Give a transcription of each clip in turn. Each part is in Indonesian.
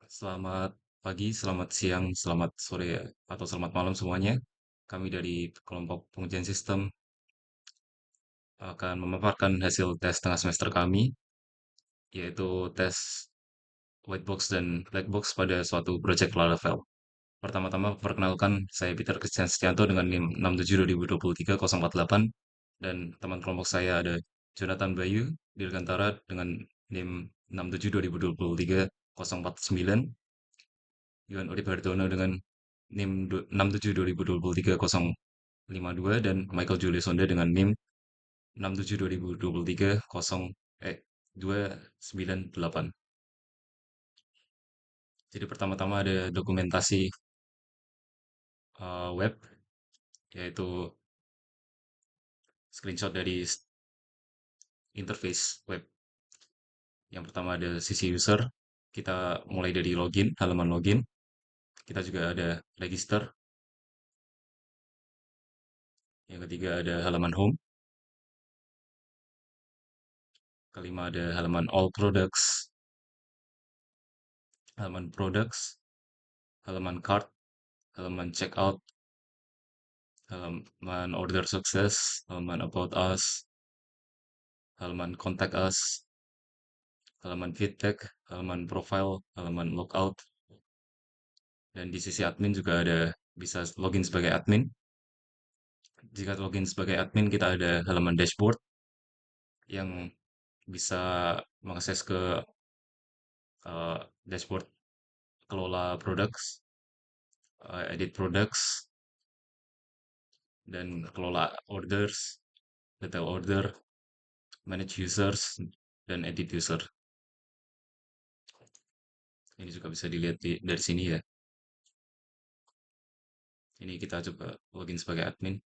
Selamat pagi, selamat siang, selamat sore, atau selamat malam semuanya. Kami dari kelompok pengujian sistem akan memaparkan hasil tes tengah semester kami, yaitu tes white box dan black box pada suatu project Laravel. Pertama-tama perkenalkan, saya Peter Christian Setianto dengan NIM 672023-048 dan teman kelompok saya ada Jonathan Bayu Dirgantara dengan NIM 672023-049, Yuan Urip Hartono dengan NIM 67 2023-052 dan Michael Julius Sonda dengan NIM 67 2023-298. Jadi pertama-tama ada dokumentasi web, yaitu screenshot dari interface web. Yang pertama ada sisi user, kita mulai dari login, halaman login. Kita juga ada register. Yang ketiga ada halaman home. Kelima ada halaman all products, halaman products, halaman cart, halaman checkout, halaman order success, halaman about us, halaman contact us, halaman feedback, halaman profile, halaman logout, dan di sisi admin juga ada bisa login sebagai admin. Jika login sebagai admin, kita ada halaman dashboard yang bisa mengakses ke dashboard kelola products, edit products, dan kelola orders, detail order, manage users, dan edit user. Ini juga bisa dilihat dari sini ya. Ini kita coba login sebagai admin.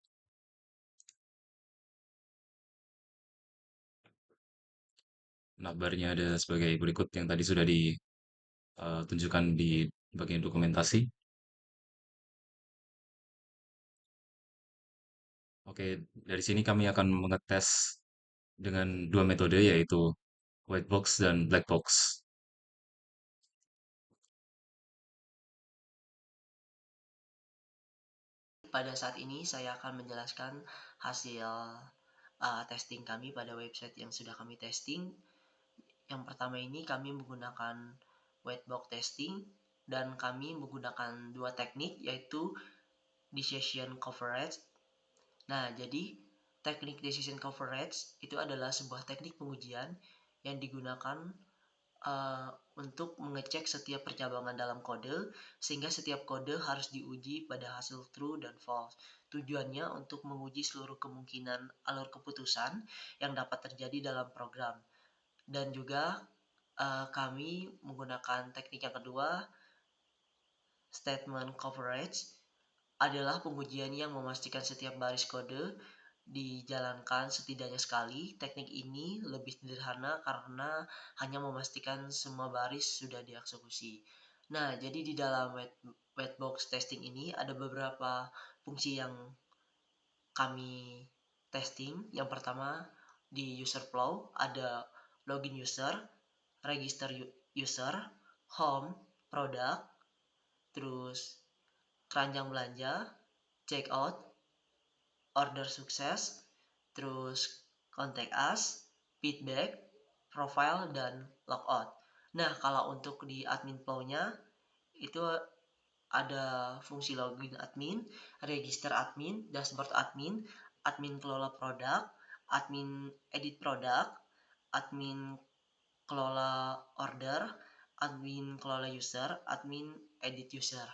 Nah, barnya ada sebagai berikut yang tadi sudah ditunjukkan di bagian dokumentasi. Oke, dari sini kami akan mengetes dengan dua metode yaitu white box dan black box. Pada saat ini saya akan menjelaskan hasil testing kami pada website yang sudah kami testing. Yang pertama ini kami menggunakan white box testing dan kami menggunakan dua teknik yaitu decision coverage. Nah, jadi teknik decision coverage itu adalah sebuah teknik pengujian yang digunakan uh, untuk mengecek setiap percabangan dalam kode sehingga setiap kode harus diuji pada hasil true dan false. Tujuannya untuk menguji seluruh kemungkinan alur keputusan yang dapat terjadi dalam program. Dan juga kami menggunakan teknik yang kedua, statement coverage, adalah pengujian yang memastikan setiap baris kode dijalankan setidaknya sekali. Teknik ini lebih sederhana karena hanya memastikan semua baris sudah dieksekusi. Nah, jadi di dalam white box testing ini ada beberapa fungsi yang kami testing. Yang pertama di user flow ada login user, register user, home, product, terus keranjang belanja, checkout, order sukses, terus contact us, feedback, profile, dan logout. Nah, kalau untuk di admin flow-nya itu ada fungsi login admin, register admin, dashboard admin, admin kelola produk, admin edit produk, admin kelola order, admin kelola user, admin edit user.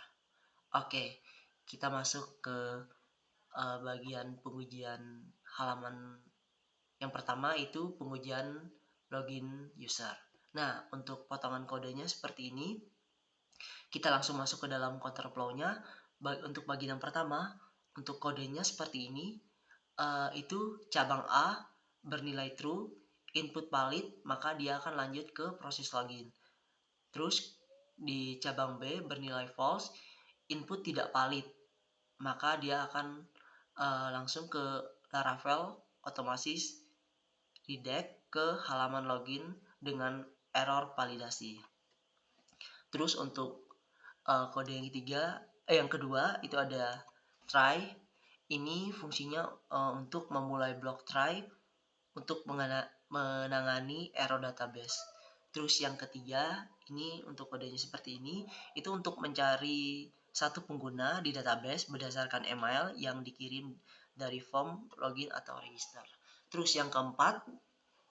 Oke, kita masuk ke bagian pengujian halaman. Yang pertama itu pengujian login user. Nah, untuk potongan kodenya seperti ini. Kita langsung masuk ke dalam counter flow-nya. Untuk bagian yang pertama, untuk kodenya seperti ini. Itu cabang A bernilai true, input valid, maka dia akan lanjut ke proses login. Terus di cabang B bernilai false, input tidak valid, maka dia akan langsung ke Laravel otomatis redirect ke halaman login dengan error validasi. Terus untuk kode yang kedua itu ada try. Ini fungsinya untuk memulai blok try untuk menangani error database. Terus yang ketiga, ini untuk kodenya seperti ini, itu untuk mencari satu pengguna di database berdasarkan email yang dikirim dari form login atau register. Terus yang keempat,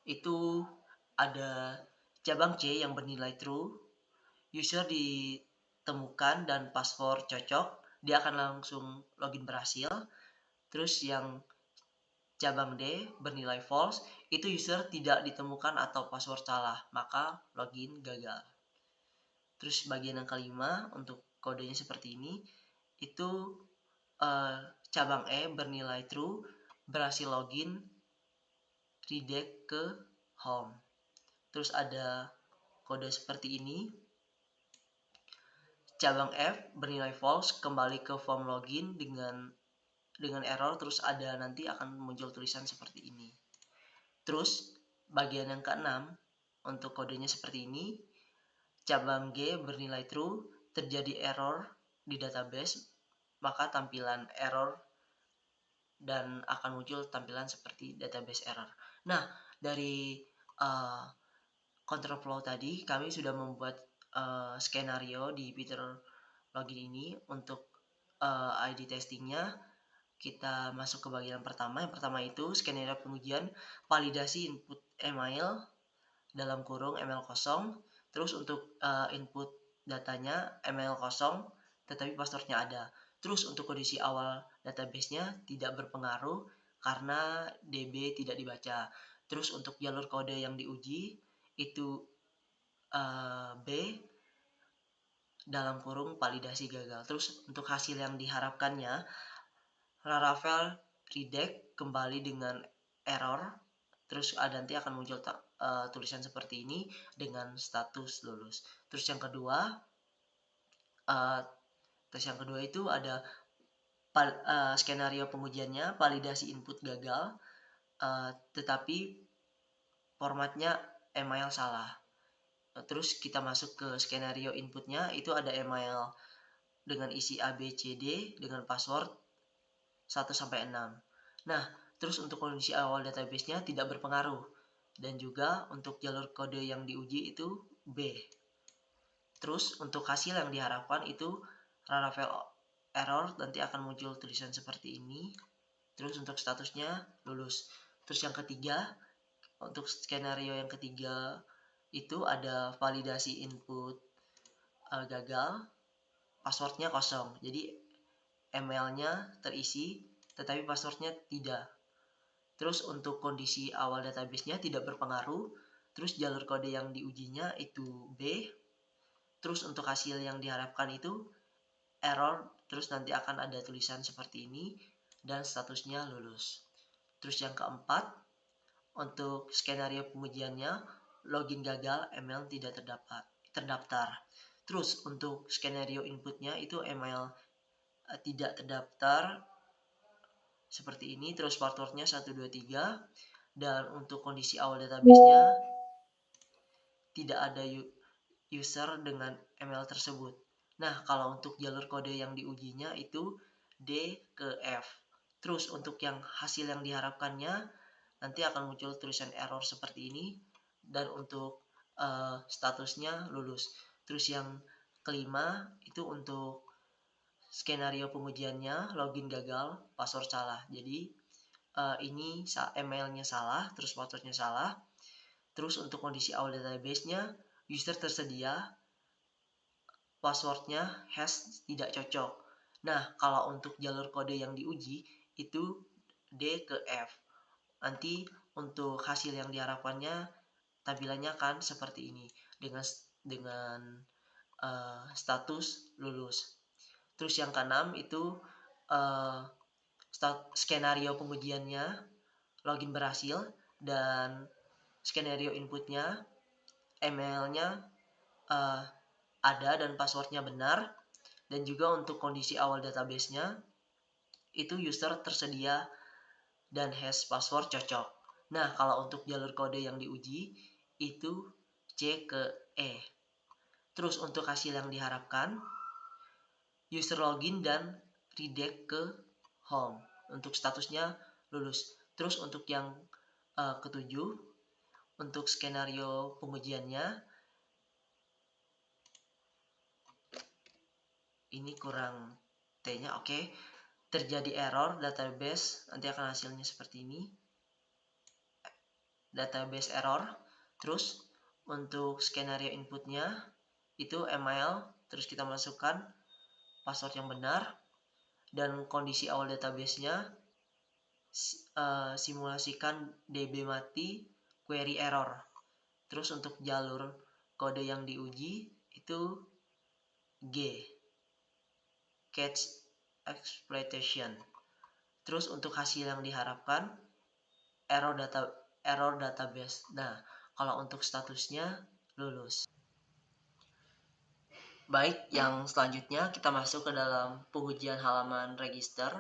itu ada cabang C yang bernilai true. User ditemukan dan password cocok, dia akan langsung login berhasil. Terus yang cabang D bernilai false, itu user tidak ditemukan atau password salah, maka login gagal. Terus bagian yang kelima untuk kodenya seperti ini, itu cabang E bernilai true, berhasil login, redirect ke home. Terus ada kode seperti ini, cabang F bernilai false, kembali ke form login dengan error, terus ada nanti akan muncul tulisan seperti ini. Terus bagian yang keenam untuk kodenya seperti ini, cabang G bernilai true, terjadi error di database, maka tampilan error dan akan muncul tampilan seperti database error. Nah, dari control flow tadi kami sudah membuat skenario di Peter login ini. Untuk ID testingnya kita masuk ke bagian pertama. Yang pertama itu skenario pengujian validasi input email dalam kurung email kosong. Terus untuk input datanya email kosong tetapi passwordnya ada. Terus untuk kondisi awal database-nya tidak berpengaruh karena DB tidak dibaca. Terus untuk jalur kode yang diuji itu B dalam kurung validasi gagal. Terus untuk hasil yang diharapkannya, Laravel redirect kembali dengan error. Terus nanti akan muncul tulisan seperti ini dengan status lulus. Terus yang kedua, itu ada skenario pengujiannya validasi input gagal, tetapi formatnya email salah. Terus kita masuk ke skenario inputnya, itu ada email dengan isi ABCD dengan password 1-6. Nah, terus untuk kondisi awal database-nya tidak berpengaruh. Dan juga untuk jalur kode yang diuji itu B. Terus untuk hasil yang diharapkan itu Laravel error, nanti akan muncul tulisan seperti ini. Terus untuk statusnya lulus. Terus yang ketiga, untuk skenario yang ketiga itu ada validasi input gagal, passwordnya kosong. Jadi emailnya terisi tetapi passwordnya tidak. Terus untuk kondisi awal database-nya tidak berpengaruh. Terus jalur kode yang diujinya itu B. Terus untuk hasil yang diharapkan itu error. Terus nanti akan ada tulisan seperti ini dan statusnya lulus. Terus yang keempat, untuk skenario pengujiannya login gagal, email tidak terdaftar. Terus untuk skenario inputnya itu email tidak terdaftar seperti ini. Terus passwordnya 123. Dan untuk kondisi awal database-nya tidak ada user dengan email tersebut. Nah, kalau untuk jalur kode yang diujinya itu D ke F. Terus untuk yang hasil yang diharapkannya nanti akan muncul tulisan error seperti ini. Dan untuk statusnya lulus. Terus yang kelima itu untuk skenario pengujiannya login gagal, password salah. Jadi ini emailnya salah, terus passwordnya salah. Terus untuk kondisi awal database-nya user tersedia, passwordnya hash tidak cocok. Nah, kalau untuk jalur kode yang diuji itu D ke F. Nanti untuk hasil yang diharapkannya tampilannya kan seperti ini dengan status lulus. Terus yang keenam itu skenario pengujiannya login berhasil dan skenario inputnya emailnya ada dan passwordnya benar. Dan juga untuk kondisi awal database-nya itu user tersedia dan hash password cocok. Nah, kalau untuk jalur kode yang diuji itu C ke E. Terus untuk hasil yang diharapkan, user login dan redirect ke home. Untuk statusnya lulus. Terus untuk yang ketujuh, untuk skenario pengujiannya, ini kurang T-nya, oke. Terjadi error database, nanti akan hasilnya seperti ini. Database error. Terus untuk skenario inputnya itu email, terus kita masukkan password yang benar, dan kondisi awal databasenya simulasikan DB mati query error. Terus untuk jalur kode yang diuji itu G, catch exploitation. Terus untuk hasil yang diharapkan error database. Nah, kalau untuk statusnya lulus. Baik, yang selanjutnya kita masuk ke dalam pengujian halaman register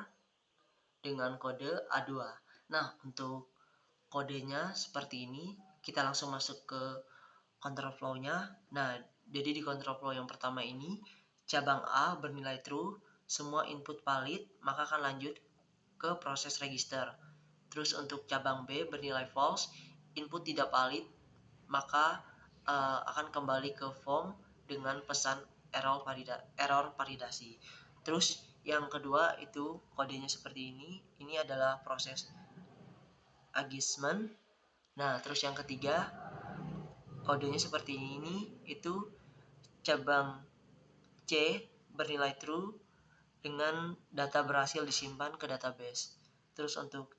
dengan kode A2. Nah, untuk kodenya seperti ini. Kita langsung masuk ke control flow-nya. Nah, jadi di control flow yang pertama ini, cabang A bernilai true, semua input valid, maka akan lanjut ke proses register. Terus untuk cabang B bernilai false, input tidak valid, maka akan kembali ke form dengan pesan error validasi. Terus yang kedua itu kodenya seperti ini. Ini adalah proses agreement. Nah, terus yang ketiga kodenya seperti ini, itu cabang C bernilai true dengan data berhasil disimpan ke database. Terus untuk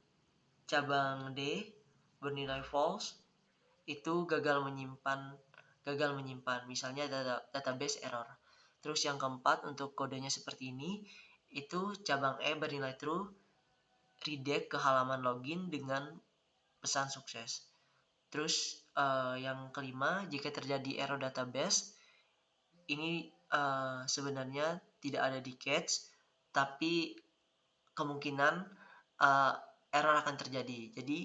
cabang D bernilai false, itu gagal menyimpan, misalnya database error. Terus yang keempat untuk kodenya seperti ini, itu cabang E bernilai true, redirect ke halaman login dengan pesan sukses. Terus yang kelima, jika terjadi error database, ini sebenarnya tidak ada di catch, tapi kemungkinan error akan terjadi. Jadi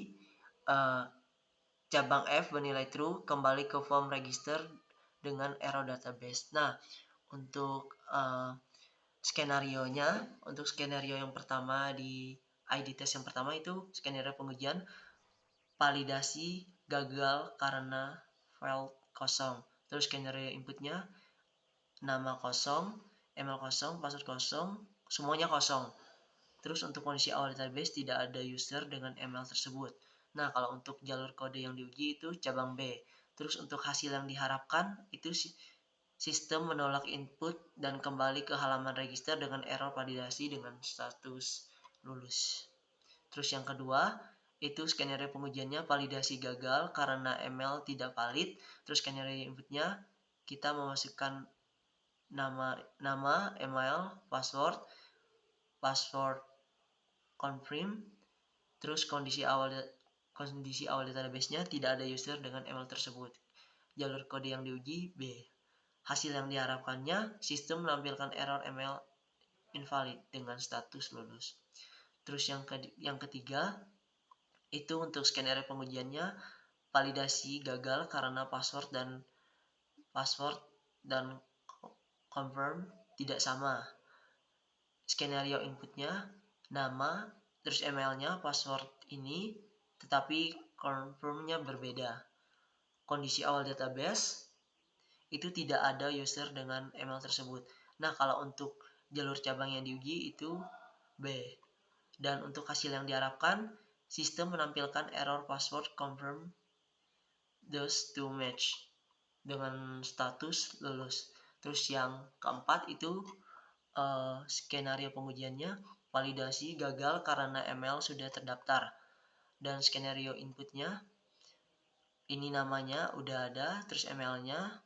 cabang F bernilai true, kembali ke form register dengan error database. Nah, untuk skenario-nya, untuk skenario yang pertama di ID test yang pertama itu skenario pengujian validasi gagal karena file kosong. Terus skenario inputnya nama kosong, email kosong, password kosong, semuanya kosong. Terus untuk kondisi awal database tidak ada user dengan email tersebut. Nah, kalau untuk jalur kode yang diuji itu cabang B. Terus untuk hasil yang diharapkan itu sistem menolak input dan kembali ke halaman register dengan error validasi dengan status lulus. Terus yang kedua, itu skenario pengujiannya validasi gagal karena email tidak valid. Terus skenario inputnya kita memasukkan nama, email, password confirm. Terus kondisi awal database-nya tidak ada user dengan email tersebut. Jalur kode yang diuji B. Hasil yang diharapkannya, sistem menampilkan error email invalid dengan status lulus. Terus yang ketiga, itu untuk skenario pengujiannya validasi gagal karena password dan confirm tidak sama. Skenario inputnya nama, terus emailnya, password ini, tetapi confirmnya berbeda. Kondisi awal database itu tidak ada user dengan email tersebut. Nah, kalau untuk jalur cabang yang diuji itu B. Dan untuk hasil yang diharapkan, sistem menampilkan error password confirm those to match dengan status lulus. Terus yang keempat itu skenario pengujiannya validasi gagal karena email sudah terdaftar. Dan skenario inputnya ini namanya udah ada, terus emailnya,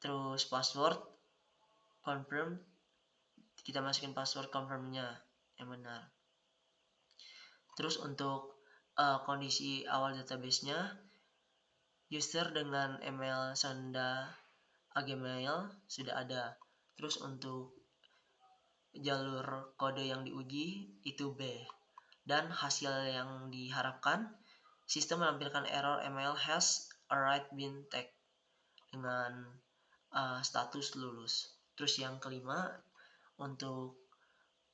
terus password confirm, kita masukin password confirmnya yang benar. Terus untuk kondisi awal database-nya, user dengan email senda Gmail sudah ada. Terus untuk jalur kode yang diuji itu B. Dan hasil yang diharapkan, sistem menampilkan error email has already been tagged dengan status lulus. Terus yang kelima, untuk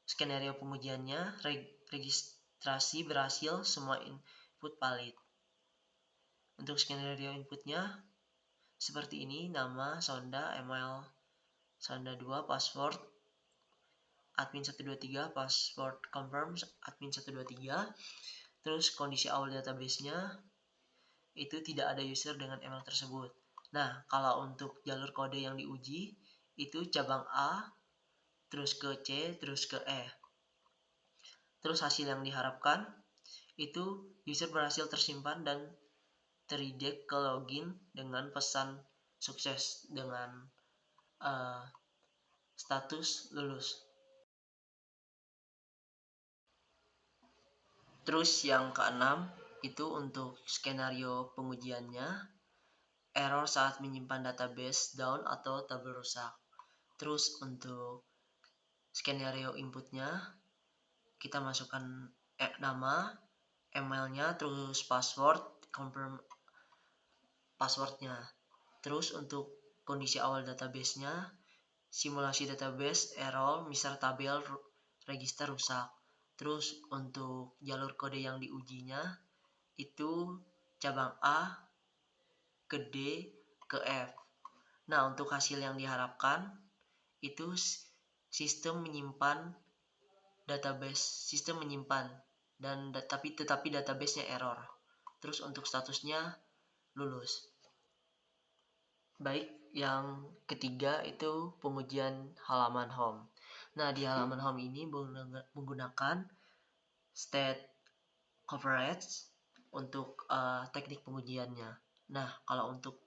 skenario pengujiannya, registrasi berhasil, semua input valid. Untuk skenario inputnya seperti ini: nama, sonda, email, sonda 2, password, admin 123, password confirm, admin 123. Terus kondisi awal database-nya itu tidak ada user dengan email tersebut. Nah, kalau untuk jalur kode yang diuji, itu cabang A, terus ke C, terus ke E. Terus hasil yang diharapkan, itu user berhasil tersimpan dan terredirect ke login dengan pesan sukses dengan status lulus. Terus yang keenam, itu untuk skenario pengujiannya, error saat menyimpan database down atau tabel rusak. Terus untuk skenario inputnya, kita masukkan nama, emailnya, terus password, confirm passwordnya. Terus untuk kondisi awal database-nya, simulasi database, error, misal tabel register rusak. Terus untuk jalur kode yang diujinya, itu cabang A ke D ke F. Nah, untuk hasil yang diharapkan, itu sistem menyimpan database, sistem menyimpan dan tetapi database-nya error. Terus untuk statusnya lulus. Baik, yang ketiga itu pengujian halaman home. Nah, di halaman home ini menggunakan state coverage untuk teknik pengujiannya. Nah, kalau untuk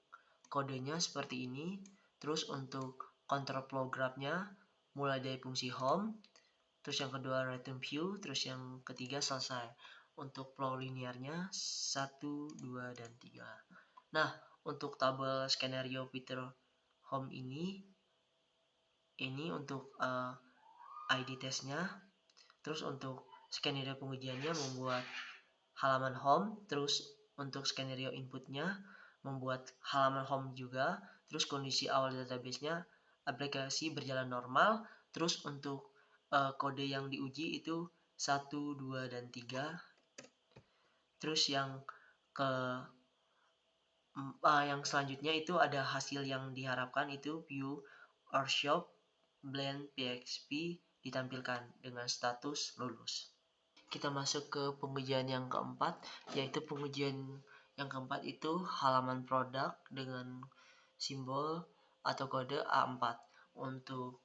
kodenya seperti ini. Terus untuk control flow graph-nya mulai dari fungsi home, terus yang kedua return view, terus yang ketiga selesai. Untuk flow linearnya 1, 2, dan 3. Nah, untuk tabel skenario Peter home ini untuk ID testnya. Terus untuk skenario pengujiannya membuat halaman home, terus untuk skenario inputnya membuat halaman home juga, terus kondisi awal database-nya aplikasi berjalan normal, terus untuk kode yang diuji itu 1, 2, dan 3. Terus yang selanjutnya itu ada hasil yang diharapkan, itu view or shop blend PHP ditampilkan dengan status lulus. Kita masuk ke pengujian yang keempat, yaitu pengujian yang keempat itu halaman produk dengan simbol atau kode A4. Untuk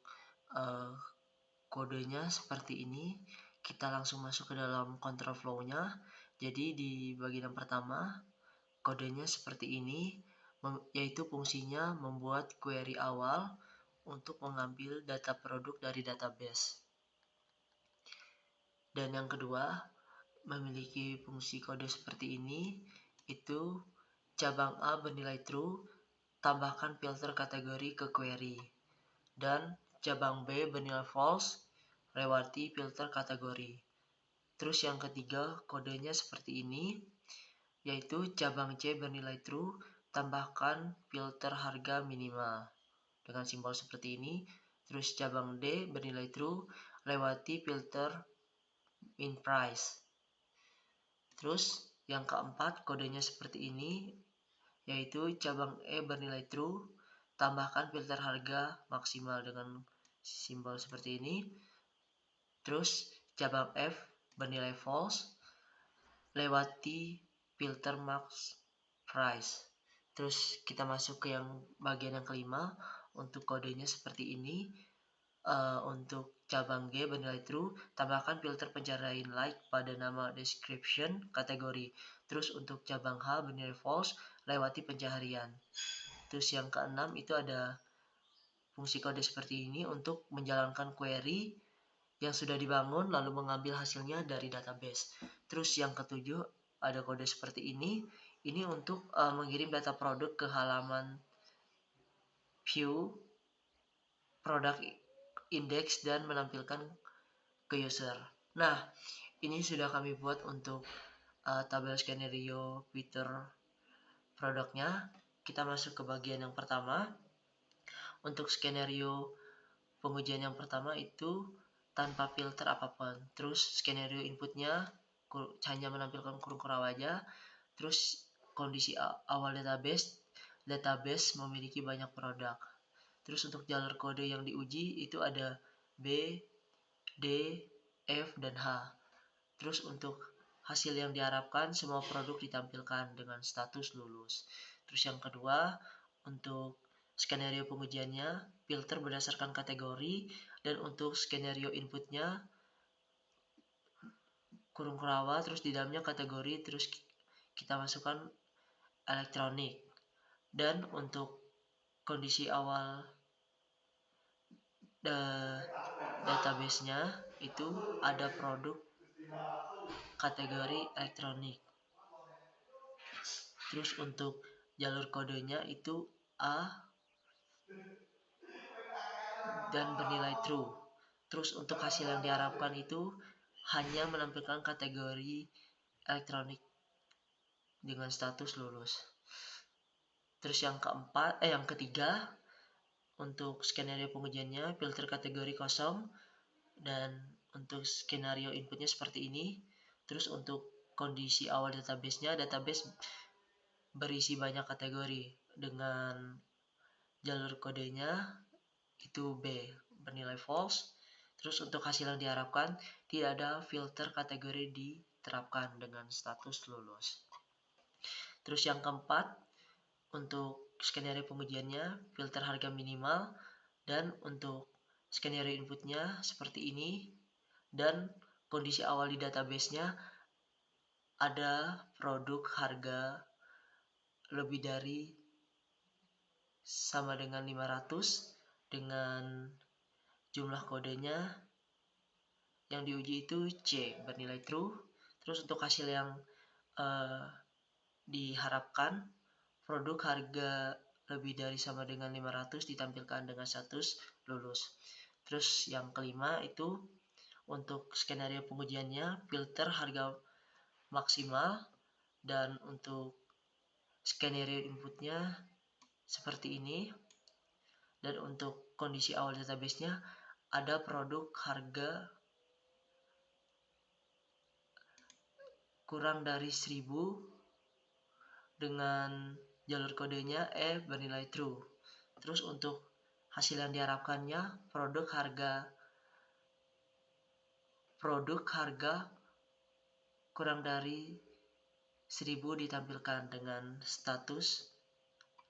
kodenya seperti ini. Kita langsung masuk ke dalam control flow-nya. Jadi di bagian yang pertama, kodenya seperti ini, yaitu fungsinya membuat query awal untuk mengambil data produk dari database. Dan yang kedua, memiliki fungsi kode seperti ini, itu cabang A bernilai true, tambahkan filter kategori ke query. Dan cabang B bernilai false, lewati filter kategori. Terus yang ketiga, kodenya seperti ini, yaitu cabang C bernilai true, tambahkan filter harga minimal dengan simbol seperti ini. Terus cabang D bernilai true, lewati filter in price. Terus yang keempat, kodenya seperti ini, yaitu cabang E bernilai true, tambahkan filter harga maksimal dengan simbol seperti ini. Terus cabang F bernilai false, lewati filter max price. Terus kita masuk ke yang bagian yang kelima. Untuk kodenya seperti ini. Untuk cabang G bernilai true, tambahkan filter pencarian like pada nama description kategori. Terus untuk cabang H bernilai false, lewati pencaharian. Terus yang keenam itu ada fungsi kode seperti ini untuk menjalankan query yang sudah dibangun lalu mengambil hasilnya dari database. Terus yang ketujuh ada kode seperti ini. Ini untuk mengirim data produk ke halaman view product index dan menampilkan ke user. Nah, ini sudah kami buat untuk tabel skenario Peter produknya. kita masuk ke bagian yang pertama. Untuk skenario pengujian yang pertama itu tanpa filter apapun. Terus skenario inputnya hanya menampilkan kurung aja. Terus kondisi awal database memiliki banyak produk. Terus untuk jalur kode yang diuji itu ada B, D, F, dan H. Terus untuk hasil yang diharapkan semua produk ditampilkan dengan status lulus. Terus yang kedua, untuk skenario pengujiannya filter berdasarkan kategori, dan untuk skenario inputnya kurung kerawa, terus di dalamnya kategori, terus kita masukkan elektronik. Dan untuk kondisi awal database-nya itu ada produk kategori elektronik. Terus untuk jalur kodenya itu A dan bernilai true. Terus untuk hasil yang diharapkan itu hanya menampilkan kategori elektronik dengan status lulus. Terus yang ketiga, untuk skenario pengujiannya filter kategori kosong, dan untuk skenario inputnya seperti ini. Terus untuk kondisi awal database berisi banyak kategori dengan jalur kodenya itu B bernilai false. Terus untuk hasil yang diharapkan tidak ada filter kategori diterapkan dengan status lulus. Terus yang keempat, untuk skenario pengujiannya filter harga minimal, dan untuk skenario inputnya seperti ini, dan kondisi awal di database-nya ada produk harga lebih dari sama dengan 500 dengan jumlah kodenya yang diuji itu C bernilai true. Terus untuk hasil yang diharapkan produk harga lebih dari sama dengan 500 ditampilkan dengan status lulus. Terus yang kelima itu untuk skenario pengujiannya filter harga maksimal, dan untuk skenario inputnya seperti ini, dan untuk kondisi awal database-nya ada produk harga kurang dari 1000 dengan jalur kodenya E bernilai true. Terus untuk hasil yang diharapkannya produk harga kurang dari 1000 ditampilkan dengan status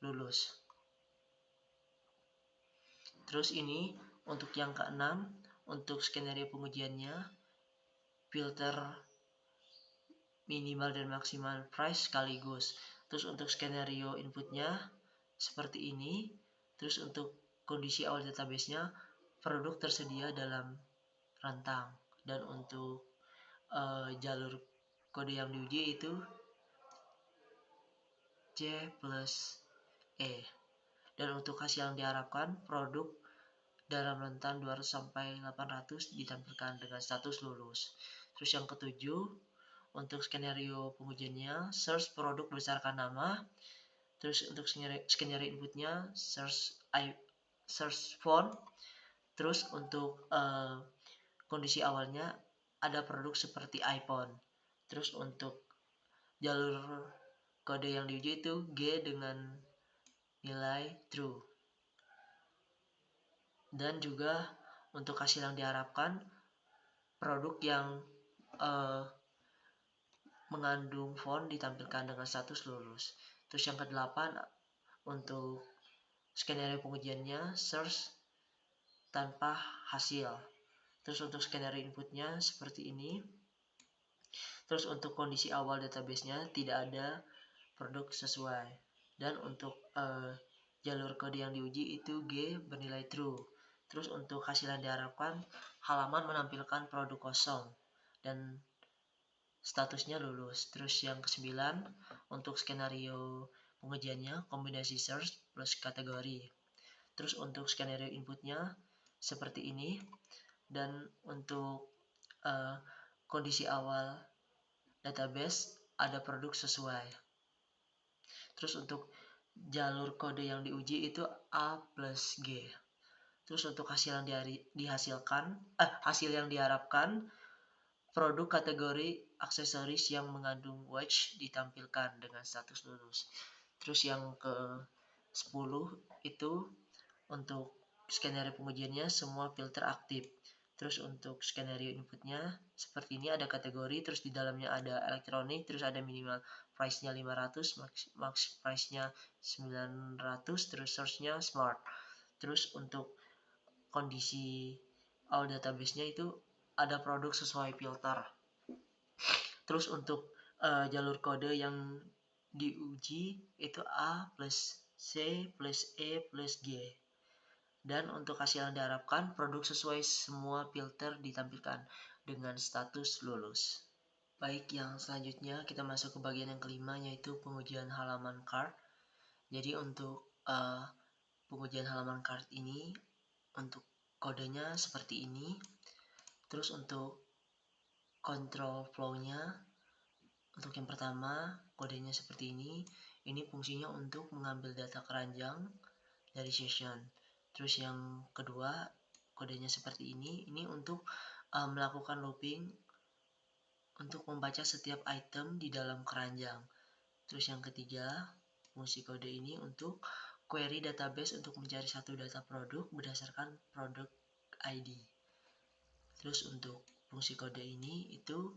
lulus. Terus ini untuk yang keenam, untuk skenario pengujiannya filter minimal dan maksimal price sekaligus. Terus untuk skenario inputnya seperti ini. Terus untuk kondisi awal database-nya produk tersedia dalam rentang, dan untuk jalur kode yang diuji itu C plus E. Dan untuk hasil yang diharapkan produk dalam rentang 200 sampai 800 ditampilkan dengan status lulus. Terus yang ketujuh, untuk skenario pengujiannya search produk berdasarkan nama. Terus untuk skenario inputnya search font. Terus untuk kondisi awalnya ada produk seperti iPhone. Terus untuk jalur kode yang diuji itu G dengan nilai true. Dan juga untuk hasil yang diharapkan produk yang mengandung font ditampilkan dengan status lulus. Terus yang kedelapan, untuk skenario pengujiannya search tanpa hasil. Terus untuk skenario inputnya seperti ini. Terus untuk kondisi awal database-nya tidak ada produk sesuai. Dan untuk jalur kode yang diuji itu G bernilai true. Terus untuk hasil yang diharapkan halaman menampilkan produk kosong dan statusnya lulus. Terus yang kesembilan, untuk skenario pengujiannya kombinasi search plus kategori. Terus untuk skenario inputnya seperti ini, dan untuk kondisi awal database ada produk sesuai. Terus untuk jalur kode yang diuji itu A plus G. Terus untuk hasil yang hasil yang diharapkan, produk kategori aksesoris yang mengandung watch ditampilkan dengan status lulus. Terus yang ke 10 itu untuk skenario pengujiannya semua filter aktif. Terus untuk skenario inputnya seperti ini, ada kategori, terus di dalamnya ada elektronik, terus ada minimal price-nya 500, max price-nya 900, terus source-nya smart. Terus untuk kondisi all database-nya itu ada produk sesuai filter. Terus untuk jalur kode yang diuji itu A plus C plus E plus G. Dan untuk hasil yang diharapkan, produk sesuai semua filter ditampilkan dengan status lulus. Baik, yang selanjutnya kita masuk ke bagian yang kelima, yaitu pengujian halaman card. Jadi untuk pengujian halaman card ini, untuk kodenya seperti ini. Terus untuk control flow-nya, untuk yang pertama kodenya seperti ini. Ini fungsinya untuk mengambil data keranjang dari session. Terus yang kedua kodenya seperti ini. Ini untuk melakukan looping untuk membaca setiap item di dalam keranjang. Terus yang ketiga, fungsi kode ini untuk query database untuk mencari satu data produk berdasarkan produk ID. Terus untuk fungsi kode ini itu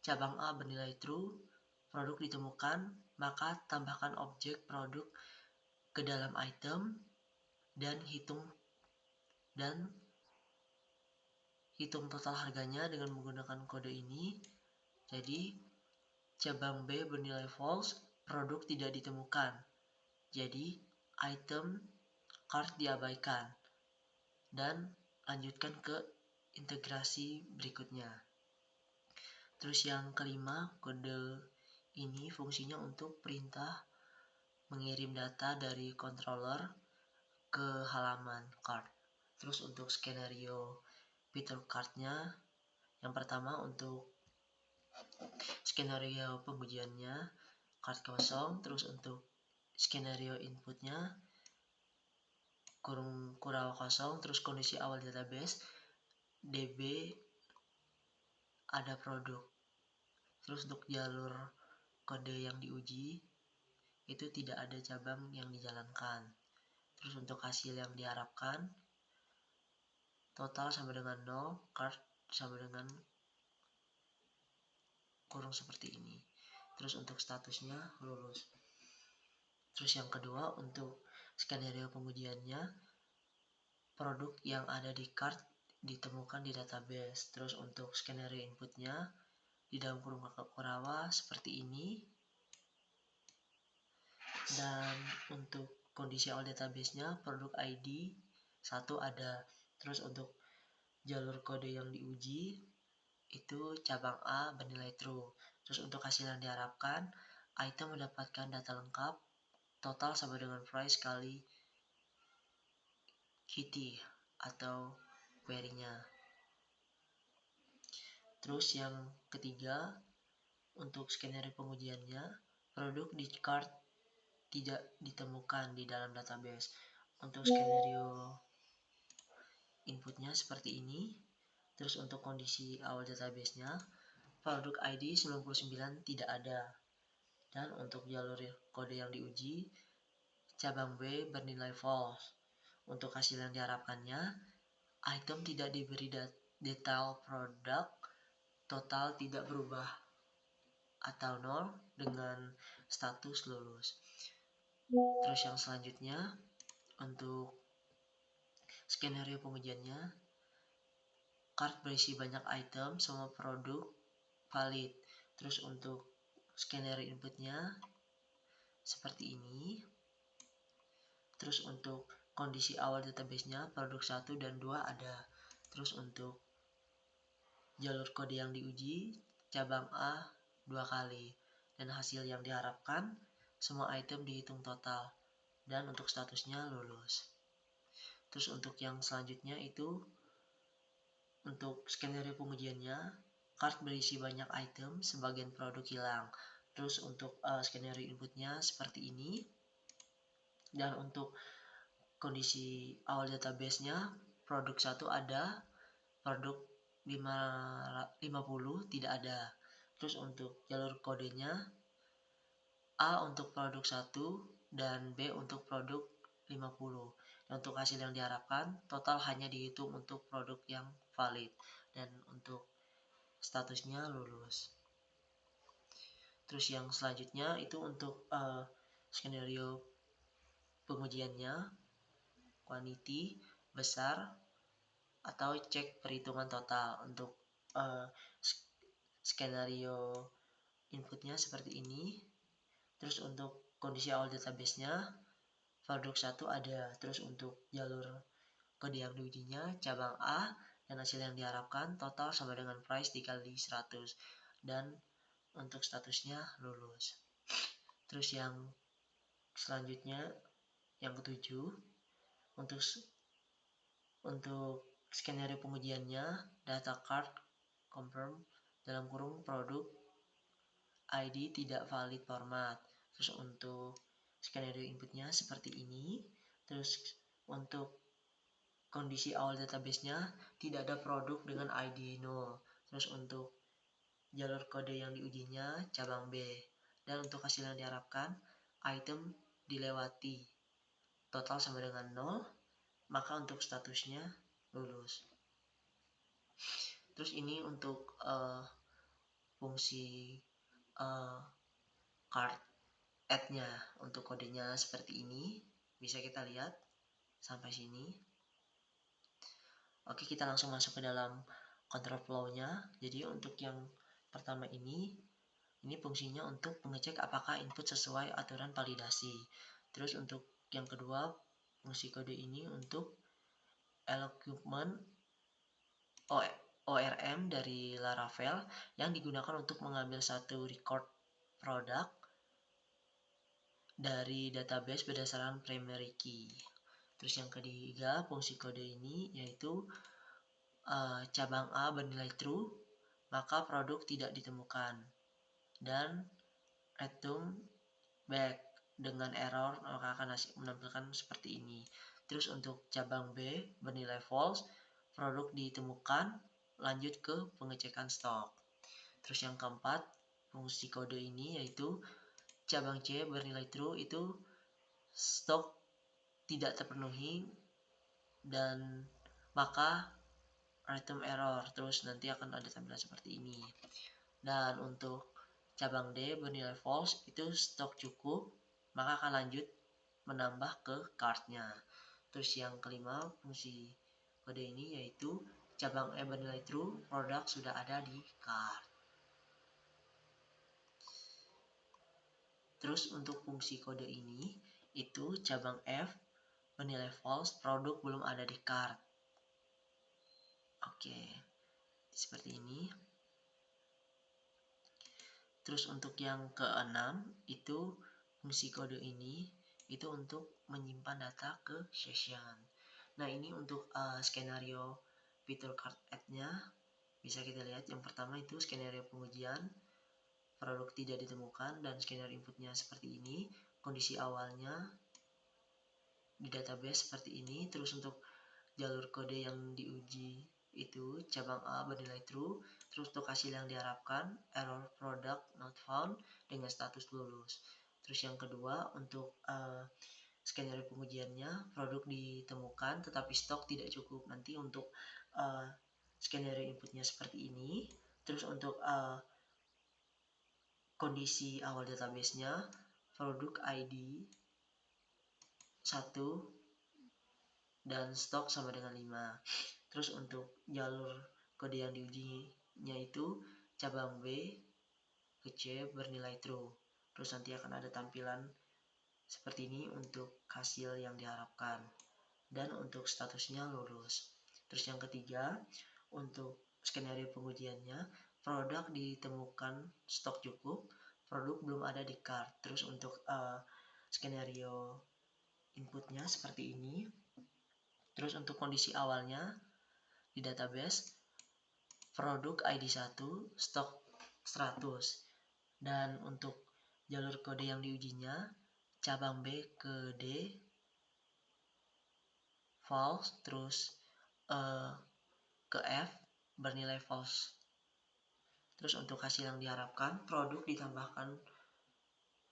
cabang A bernilai true, produk ditemukan, maka tambahkan objek produk ke dalam item dan hitung total harganya dengan menggunakan kode ini. Jadi cabang B bernilai false, produk tidak ditemukan. Jadi item cart diabaikan. Dan lanjutkan ke integrasi berikutnya. Terus yang kelima, kode ini fungsinya untuk perintah mengirim data dari controller ke halaman card. Terus untuk skenario fitur cardnya, yang pertama untuk skenario pengujiannya card kosong. Terus untuk skenario inputnya kurang kosong. Terus kondisi awal database DB ada produk. Terus untuk jalur kode yang diuji itu tidak ada cabang yang dijalankan. Terus untuk hasil yang diharapkan, total sama dengan 0, card sama dengan kurung seperti ini. Terus untuk statusnya lulus. Terus yang kedua, untuk skenario pengujiannya, produk yang ada di card ditemukan di database. Terus untuk skenario inputnya di dalam kurung kurawa seperti ini. Dan untuk kondisi awal database-nya, produk ID 1 ada. Terus untuk jalur kode yang diuji itu cabang A bernilai true. Terus untuk hasil yang diharapkan, item mendapatkan data lengkap total sama dengan price kali kitty atau query-nya. Terus yang ketiga, untuk skenario pengujiannya, produk di cart tidak ditemukan di dalam database. Untuk skenario inputnya seperti ini. Terus untuk kondisi awal database-nya, produk ID 99 tidak ada. Dan untuk jalur kode yang diuji, cabang B bernilai false. Untuk hasil yang diharapkannya, item tidak diberi detail produk, total tidak berubah atau 0 dengan status lulus. Terus yang selanjutnya, untuk skenario pengujiannya, cart berisi banyak item, semua produk valid. Terus untuk skenario inputnya seperti ini. Terus untuk kondisi awal database-nya, produk 1 dan 2 ada. Terus untuk jalur kode yang diuji, cabang A 2 kali. Dan hasil yang diharapkan, semua item dihitung total. Dan untuk statusnya lulus. Terus untuk yang selanjutnya itu, untuk skenario pengujiannya, cart berisi banyak item, sebagian produk hilang. Terus untuk skenario inputnya seperti ini. Dan untuk kondisi awal database-nya, produk 1 ada, produk 50 tidak ada. Terus untuk jalur kodenya, A untuk produk 1 dan B untuk produk 50. Dan untuk hasil yang diharapkan, total hanya dihitung untuk produk yang valid. Dan untuk statusnya lulus. Terus yang selanjutnya itu untuk skenario pengujiannya, quantity, besar, atau cek perhitungan total. Untuk uh, skenario inputnya seperti ini. Terus untuk kondisi awal database-nya, produk 1 ada. Terus untuk jalur kode yang diujinya, cabang A, dan hasil yang diharapkan total sama dengan price dikali 100. Dan untuk statusnya lulus. Terus yang selanjutnya, yang ketujuh, untuk skenario pengujiannya, data card confirm dalam kurung produk ID tidak valid format. Terus untuk skenario inputnya seperti ini. Terus untuk kondisi awal database-nya tidak ada produk dengan ID 0. Terus untuk jalur kode yang diujinya cabang B. Dan untuk hasil yang diharapkan, item dilewati. Total sama dengan 0, maka untuk statusnya lulus. Terus ini untuk fungsi card add-nya. Untuk kodenya seperti ini, bisa kita lihat sampai sini. Oke, kita langsung masuk ke dalam control flow-nya. Jadi untuk yang pertama ini fungsinya untuk mengecek apakah input sesuai aturan validasi. Terus untuk yang kedua, fungsi kode ini untuk eloquent ORM dari Laravel yang digunakan untuk mengambil satu record produk dari database berdasarkan primary key. Terus yang ketiga, fungsi kode ini yaitu cabang A bernilai true, maka produk tidak ditemukan. Dan return back dengan error, maka akan menampilkan seperti ini. Terus untuk cabang B bernilai false, produk ditemukan, lanjut ke pengecekan stok. Terus yang keempat, fungsi kode ini yaitu cabang C bernilai true, itu stok tidak terpenuhi dan maka return error. Terus nanti akan ada tampilan seperti ini. Dan untuk cabang D bernilai false, itu stok cukup, maka akan lanjut menambah ke cardnya. Terus yang kelima, fungsi kode ini yaitu cabang E bernilai true, produk sudah ada di card. Terus untuk fungsi kode ini itu cabang F bernilai false, produk belum ada di card. Oke, seperti ini. Terus untuk yang keenam itu fungsi kode ini itu untuk menyimpan data ke session. Nah, ini untuk skenario fitur card add-nya bisa kita lihat. Yang pertama itu skenario pengujian, produk tidak ditemukan, dan skenario inputnya seperti ini. Kondisi awalnya di database seperti ini. Terus untuk jalur kode yang diuji itu cabang A bernilai true. Terus untuk hasil yang diharapkan error product not found dengan status lulus. Terus yang kedua untuk skenario pengujiannya, produk ditemukan tetapi stok tidak cukup. Nanti untuk skenario inputnya seperti ini. Terus untuk kondisi awal database-nya, produk ID 1 dan stok sama dengan 5. Terus untuk jalur kode yang diujinya itu cabang B ke C bernilai true. Terus nanti akan ada tampilan seperti ini untuk hasil yang diharapkan. Dan untuk statusnya lulus. Terus yang ketiga, untuk skenario pengujiannya, produk ditemukan stok cukup, produk belum ada di cart. Terus untuk skenario inputnya seperti ini. Terus untuk kondisi awalnya di database, produk ID 1, stok 100. Dan untuk jalur kode yang diujinya, cabang B ke D false, terus ke F bernilai false. Terus untuk hasil yang diharapkan, produk ditambahkan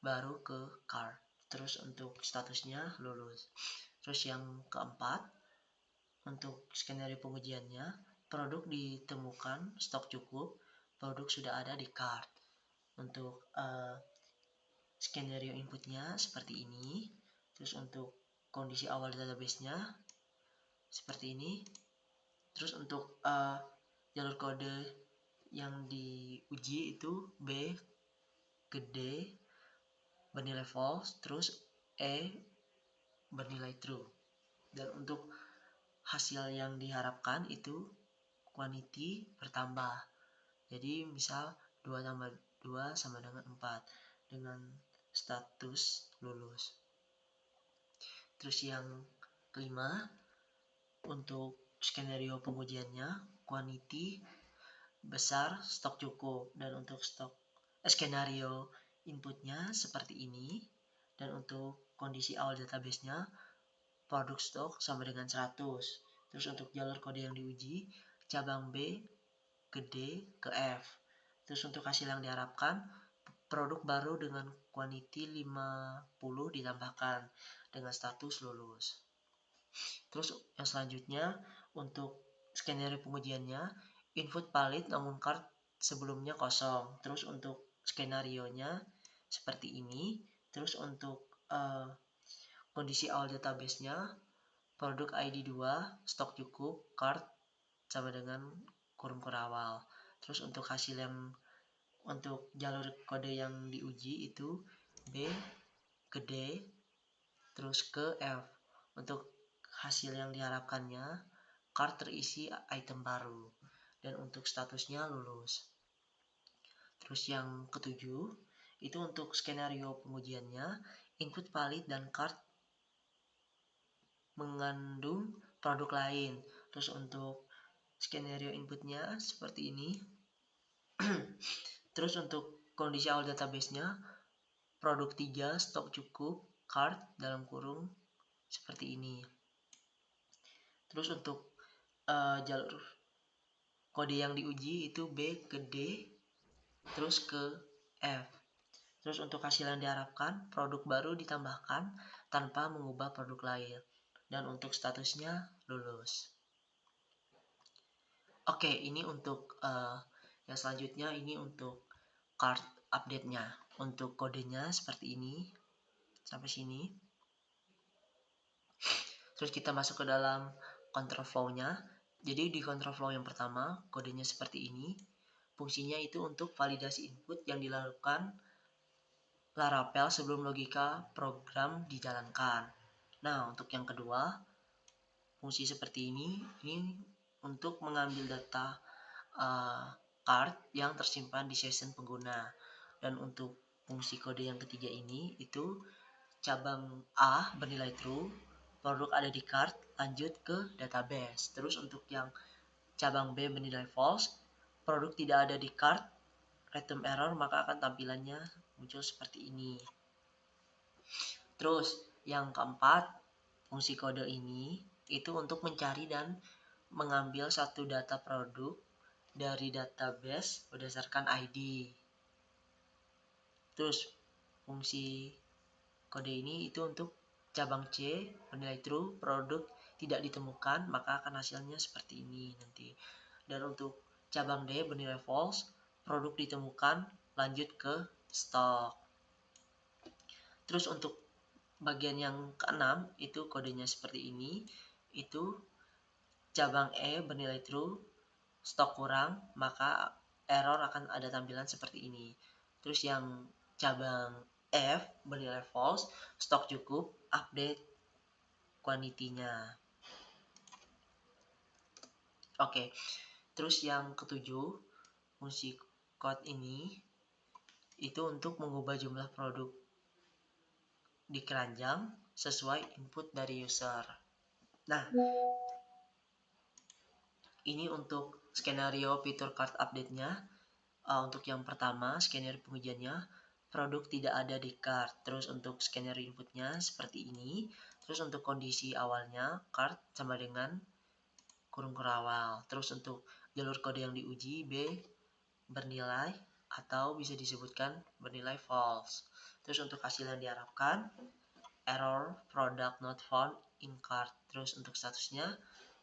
baru ke cart. Terus untuk statusnya lulus. Terus yang keempat, untuk skenario pengujiannya, produk ditemukan, stok cukup, produk sudah ada di cart. Untuk skenario inputnya seperti ini. Terus untuk kondisi awal database-nya seperti ini. Terus untuk jalur kode yang diuji itu B gede bernilai false, terus E bernilai true. Dan untuk hasil yang diharapkan itu quantity bertambah. Jadi misal 2 tambah 2 sama dengan 4 dengan status lulus. Terus yang kelima, untuk skenario pengujiannya quantity besar, stok cukup. Dan untuk skenario inputnya seperti ini. Dan untuk kondisi awal database-nya produk stok sama dengan 100. Terus untuk jalur kode yang diuji, cabang B gede ke F. Terus untuk hasil yang diharapkan, produk baru dengan quantity 50 ditambahkan dengan status lulus. Terus yang selanjutnya, untuk skenario pengujiannya, input valid namun cart sebelumnya kosong. Terus untuk skenario-nya seperti ini. Terus untuk kondisi awal database-nya, produk ID 2, stok cukup, cart sama dengan kurung kurawal. Terus untuk hasil yang untuk jalur kode yang diuji itu B gede terus ke F. Untuk hasil yang diharapkannya, cart terisi item baru. Dan untuk statusnya lulus. Terus yang ketujuh, itu untuk skenario pengujiannya, input valid dan cart mengandung produk lain. Terus untuk skenario inputnya seperti ini. Terus untuk kondisi awal database-nya, produk 3 stok cukup, cart dalam kurung seperti ini. Terus untuk jalur kode yang diuji itu B ke D terus ke F. Terus untuk hasil yang diharapkan, produk baru ditambahkan tanpa mengubah produk lain. Dan untuk statusnya lulus. Oke, ini untuk yang selanjutnya, ini untuk cart update-nya. Untuk kodenya seperti ini sampai sini. Terus kita masuk ke dalam control flow-nya. Jadi di control flow yang pertama, kodenya seperti ini. Fungsinya itu untuk validasi input yang dilakukan Laravel sebelum logika program dijalankan. Nah, untuk yang kedua, fungsi seperti ini untuk mengambil data card yang tersimpan di session pengguna. Dan untuk fungsi kode yang ketiga ini itu cabang A bernilai true, produk ada di card, lanjut ke database. Terus untuk yang cabang B bernilai false, produk tidak ada di card, return error, maka akan tampilannya muncul seperti ini. Terus yang keempat, fungsi kode ini itu untuk mencari dan mengambil satu data produk dari database berdasarkan ID. Terus fungsi kode ini itu untuk cabang C bernilai true, produk tidak ditemukan, maka akan hasilnya seperti ini nanti. Dan untuk cabang D bernilai false, produk ditemukan, lanjut ke stok. Terus untuk bagian yang keenam itu kodenya seperti ini. Itu cabang E bernilai true, stok kurang, maka error akan ada tampilan seperti ini. Terus yang cabang F bernilai false, stok cukup, update quantity-nya. Oke, terus yang ketujuh, fungsi code ini itu untuk mengubah jumlah produk di keranjang sesuai input dari user. Nah, ini untuk skenario fitur card update-nya. Untuk yang pertama, skenario pengujiannya, produk tidak ada di card. Terus untuk skenario inputnya seperti ini. Terus untuk kondisi awalnya, card sama dengan kurung kurawal. Terus untuk jalur kode yang diuji, B bernilai atau bisa disebutkan bernilai false. Terus untuk hasil yang diharapkan, error product not found in cart. Terus untuk statusnya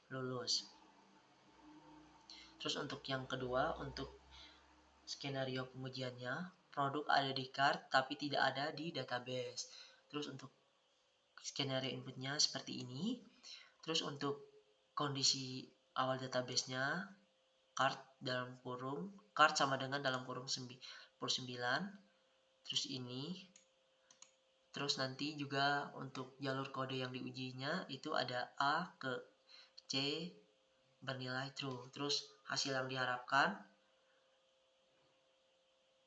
lulus. Terus untuk yang kedua, untuk skenario pengujiannya, produk ada di cart tapi tidak ada di database. Terus untuk skenario inputnya seperti ini. Terus untuk kondisi awal databasenya, cart dalam kurung, cart sama dengan dalam kurung 99. Terus ini. Terus nanti juga untuk jalur kode yang diujinya itu ada A ke C bernilai true. Terus hasil yang diharapkan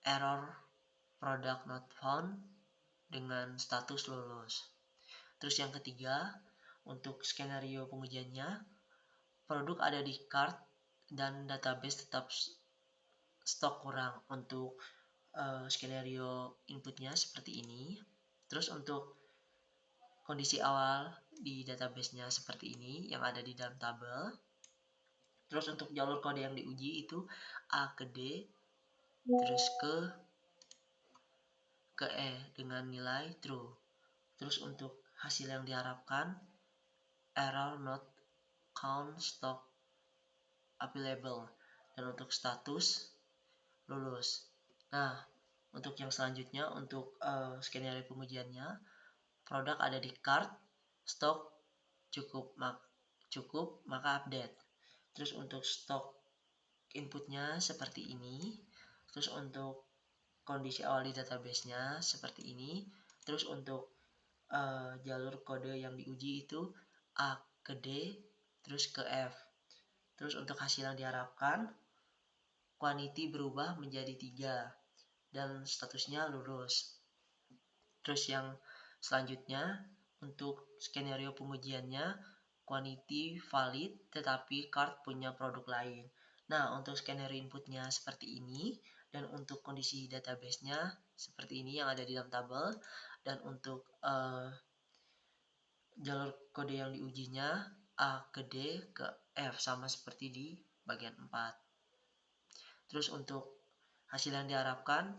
error product not found dengan status lulus. Terus yang ketiga, untuk skenario pengujiannya, produk ada di cart dan database tetap stok kurang. Untuk skenario inputnya seperti ini. Terus untuk kondisi awal di database-nya seperti ini yang ada di dalam tabel. Terus untuk jalur kode yang diuji itu A ke D, terus ke E dengan nilai true. Terus untuk hasil yang diharapkan error not count stock available, dan untuk status lulus. Nah, untuk yang selanjutnya, untuk skenario pengujiannya, produk ada di cart, stok cukup maka update. Terus untuk stok inputnya seperti ini. Terus untuk kondisi awal di database-nya seperti ini. Terus untuk jalur kode yang diuji itu A ke D terus ke F. Terus untuk hasil yang diharapkan quantity berubah menjadi 3 dan statusnya lulus. Terus yang selanjutnya untuk skenario pengujiannya quantity valid tetapi card punya produk lain. Nah, untuk skenario inputnya seperti ini, dan untuk kondisi database-nya seperti ini yang ada di dalam tabel, dan untuk jalur kode yang diujinya A ke D ke F sama seperti di bagian 4. Terus untuk hasil yang diharapkan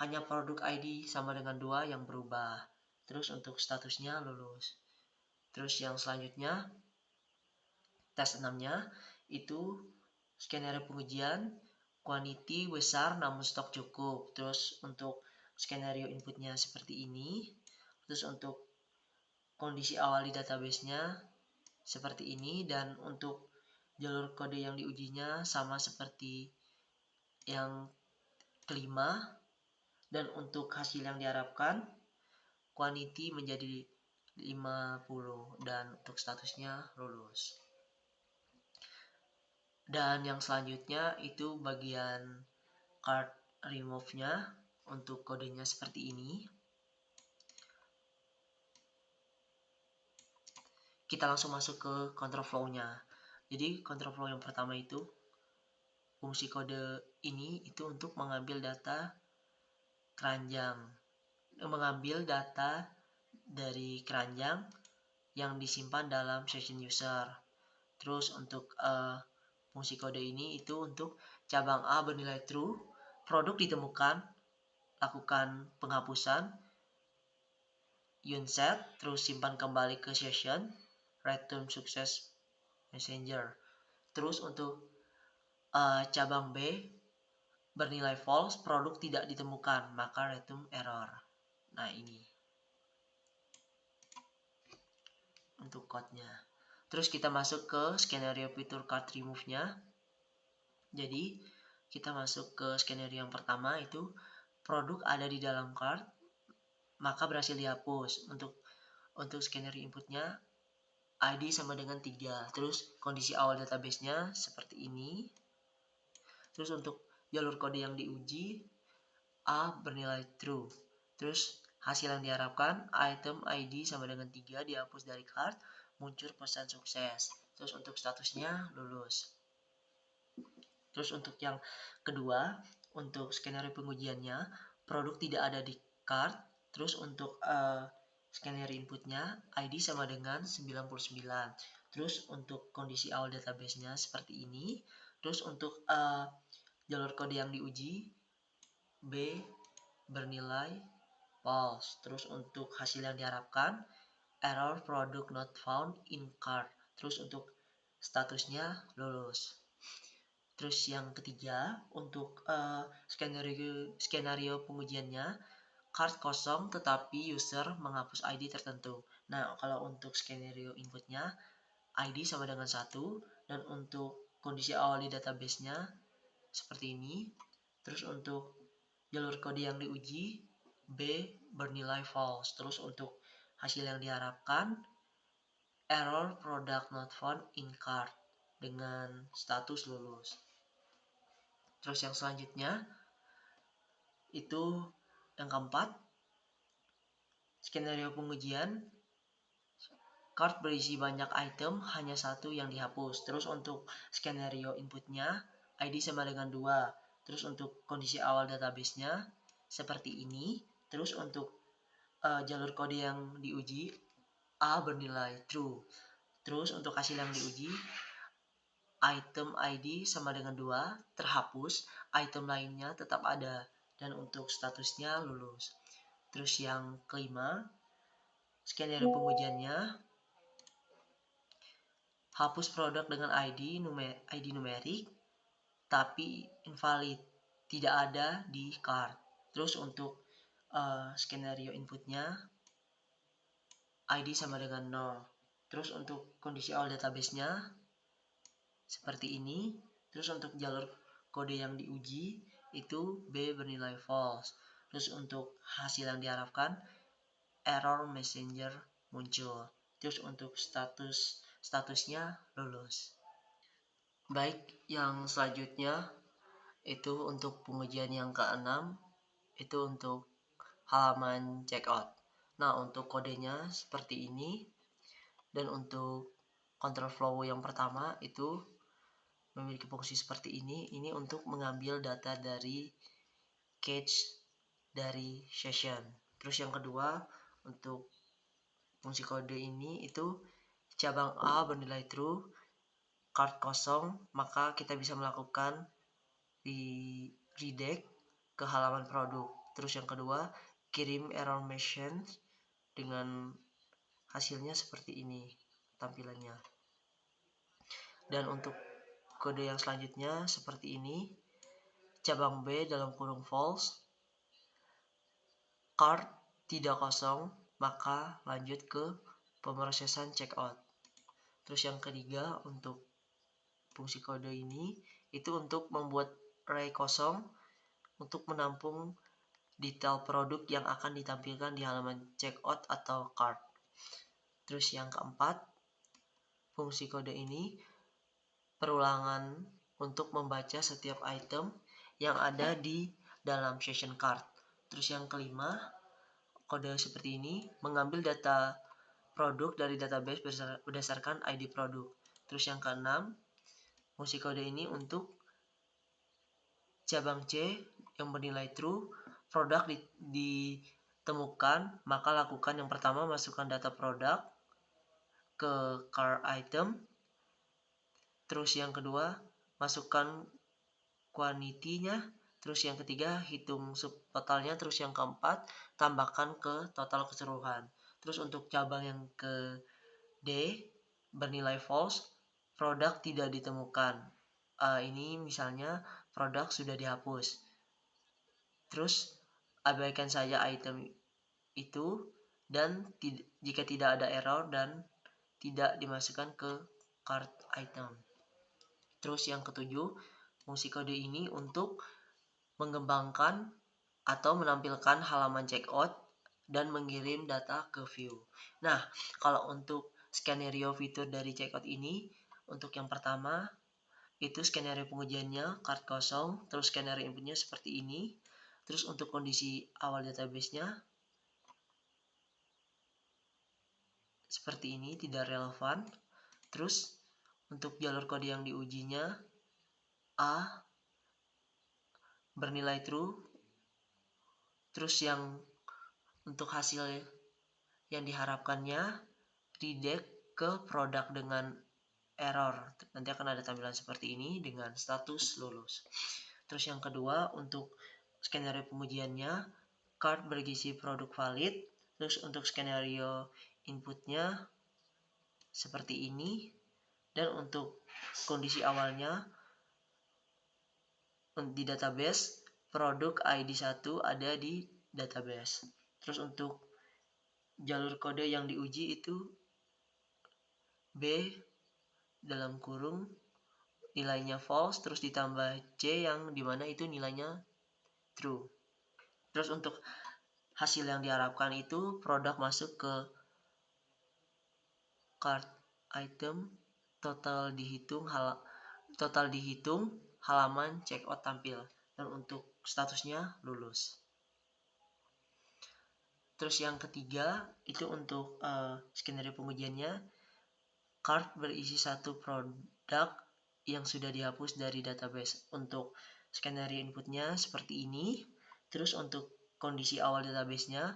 hanya produk ID sama dengan 2 yang berubah. Terus untuk statusnya lulus. Terus yang selanjutnya tes 6-nya itu skenario pengujian quantity besar namun stok cukup. Terus untuk skenario inputnya seperti ini. Terus untuk kondisi awal di database-nya seperti ini, dan untuk jalur kode yang diujinya sama seperti yang kelima, dan untuk hasil yang diharapkan quantity menjadi 50 dan untuk statusnya lulus. Dan yang selanjutnya itu bagian card remove-nya, untuk kodenya seperti ini. Kita langsung masuk ke control flow-nya. Jadi control flow yang pertama itu fungsi kode ini itu untuk mengambil data keranjang, mengambil data dari keranjang yang disimpan dalam session user. Terus untuk fungsi kode ini itu untuk cabang A bernilai true, produk ditemukan, lakukan penghapusan, unset, terus simpan kembali ke session, return success messenger. Terus untuk cabang B bernilai false, produk tidak ditemukan, maka return error. Nah, ini untuk code-nya. Terus kita masuk ke skenario fitur card remove-nya. Jadi kita masuk ke skenario yang pertama, itu produk ada di dalam cart maka berhasil dihapus. Untuk skenario inputnya ID sama dengan 3. Terus kondisi awal database-nya seperti ini. Terus untuk jalur kode yang diuji A bernilai true. Terus hasil yang diharapkan item ID sama dengan 3 dihapus dari cart, muncul pesan sukses. Terus untuk statusnya lulus. Terus untuk yang kedua, untuk skenario pengujiannya produk tidak ada di cart. Terus untuk skenario inputnya ID sama dengan 99. Terus untuk kondisi awal database-nya seperti ini. Terus untuk jalur kode yang diuji B bernilai false. Terus untuk hasil yang diharapkan error product not found in cart. Terus untuk statusnya lulus. Terus yang ketiga untuk skenario pengujiannya card kosong tetapi user menghapus ID tertentu. Nah, kalau untuk skenario inputnya ID sama dengan 1 dan untuk kondisi awal di database-nya seperti ini. Terus untuk jalur kode yang diuji B bernilai false. Terus untuk hasil yang diharapkan error product not found in cart dengan status lulus. Terus yang selanjutnya itu yang keempat, skenario pengujian cart berisi banyak item, hanya satu yang dihapus. Terus untuk skenario inputnya ID sama dengan 2. Terus untuk kondisi awal database-nya seperti ini. Terus untuk jalur kode yang diuji A bernilai true. Terus untuk hasil yang diuji item ID sama dengan 2 terhapus, item lainnya tetap ada dan untuk statusnya lulus. Terus yang kelima, skenario pengujiannya hapus produk dengan ID numerik tapi invalid, tidak ada di cart. Terus untuk skenario inputnya ID sama dengan 0. Terus untuk kondisi awal database-nya seperti ini. Terus untuk jalur kode yang diuji itu B bernilai false. Terus untuk hasil yang diharapkan error messenger muncul. Terus untuk statusnya lulus. Baik, yang selanjutnya itu untuk pengujian yang keenam itu untuk halaman checkout. Nah, untuk kodenya seperti ini dan untuk control flow yang pertama itu memiliki fungsi seperti ini. Ini untuk mengambil data dari cache dari session. Terus yang kedua untuk fungsi kode ini itu cabang A bernilai true, card kosong, maka kita bisa melakukan di redirect ke halaman produk. Terus yang kedua kirim error message dengan hasilnya seperti ini tampilannya. Dan untuk kode yang selanjutnya seperti ini, cabang B dalam kurung false, cart tidak kosong, maka lanjut ke pemrosesan checkout. Terus yang ketiga untuk fungsi kode ini itu untuk membuat array kosong untuk menampung detail produk yang akan ditampilkan di halaman checkout atau cart. Terus yang keempat, fungsi kode ini perulangan untuk membaca setiap item yang ada di dalam session cart. Terus yang kelima, kode seperti ini mengambil data produk dari database berdasarkan ID produk. Terus yang keenam, fungsi kode ini untuk cabang C yang bernilai true, produk ditemukan, maka lakukan yang pertama masukkan data produk ke cart item. Terus yang kedua, masukkan quantity-nya. Terus yang ketiga, hitung subtotalnya. Terus yang keempat, tambahkan ke total keseluruhan. Terus untuk cabang yang ke D, bernilai false, produk tidak ditemukan. Ini misalnya produk sudah dihapus. Terus abaikan saja item itu dan jika tidak ada error dan tidak dimasukkan ke cart item. Terus yang ketujuh, fungsi kode ini untuk mengembangkan atau menampilkan halaman checkout dan mengirim data ke view. Nah, kalau untuk skenario fitur dari checkout ini, untuk yang pertama itu skenario pengujiannya cart kosong, terus skenario inputnya seperti ini. Terus untuk kondisi awal database-nya seperti ini, tidak relevan. Terus untuk jalur kode yang diujinya A bernilai true. Terus yang untuk hasil yang diharapkannya redirect ke produk dengan error. Nanti akan ada tampilan seperti ini dengan status lulus. Terus yang kedua, untuk skenario pengujiannya, card berisi produk valid. Terus untuk skenario inputnya seperti ini. Dan untuk kondisi awalnya di database, produk ID 1 ada di database. Terus untuk jalur kode yang diuji itu B dalam kurung nilainya false, terus ditambah C yang dimana itu nilainya true. Terus untuk hasil yang diharapkan itu produk masuk ke cart item, total dihitung halaman checkout tampil, dan untuk statusnya lulus. Terus yang ketiga itu untuk skenario pengujiannya, cart berisi satu produk yang sudah dihapus dari database. Untuk skenario inputnya seperti ini. Terus untuk kondisi awal databasenya,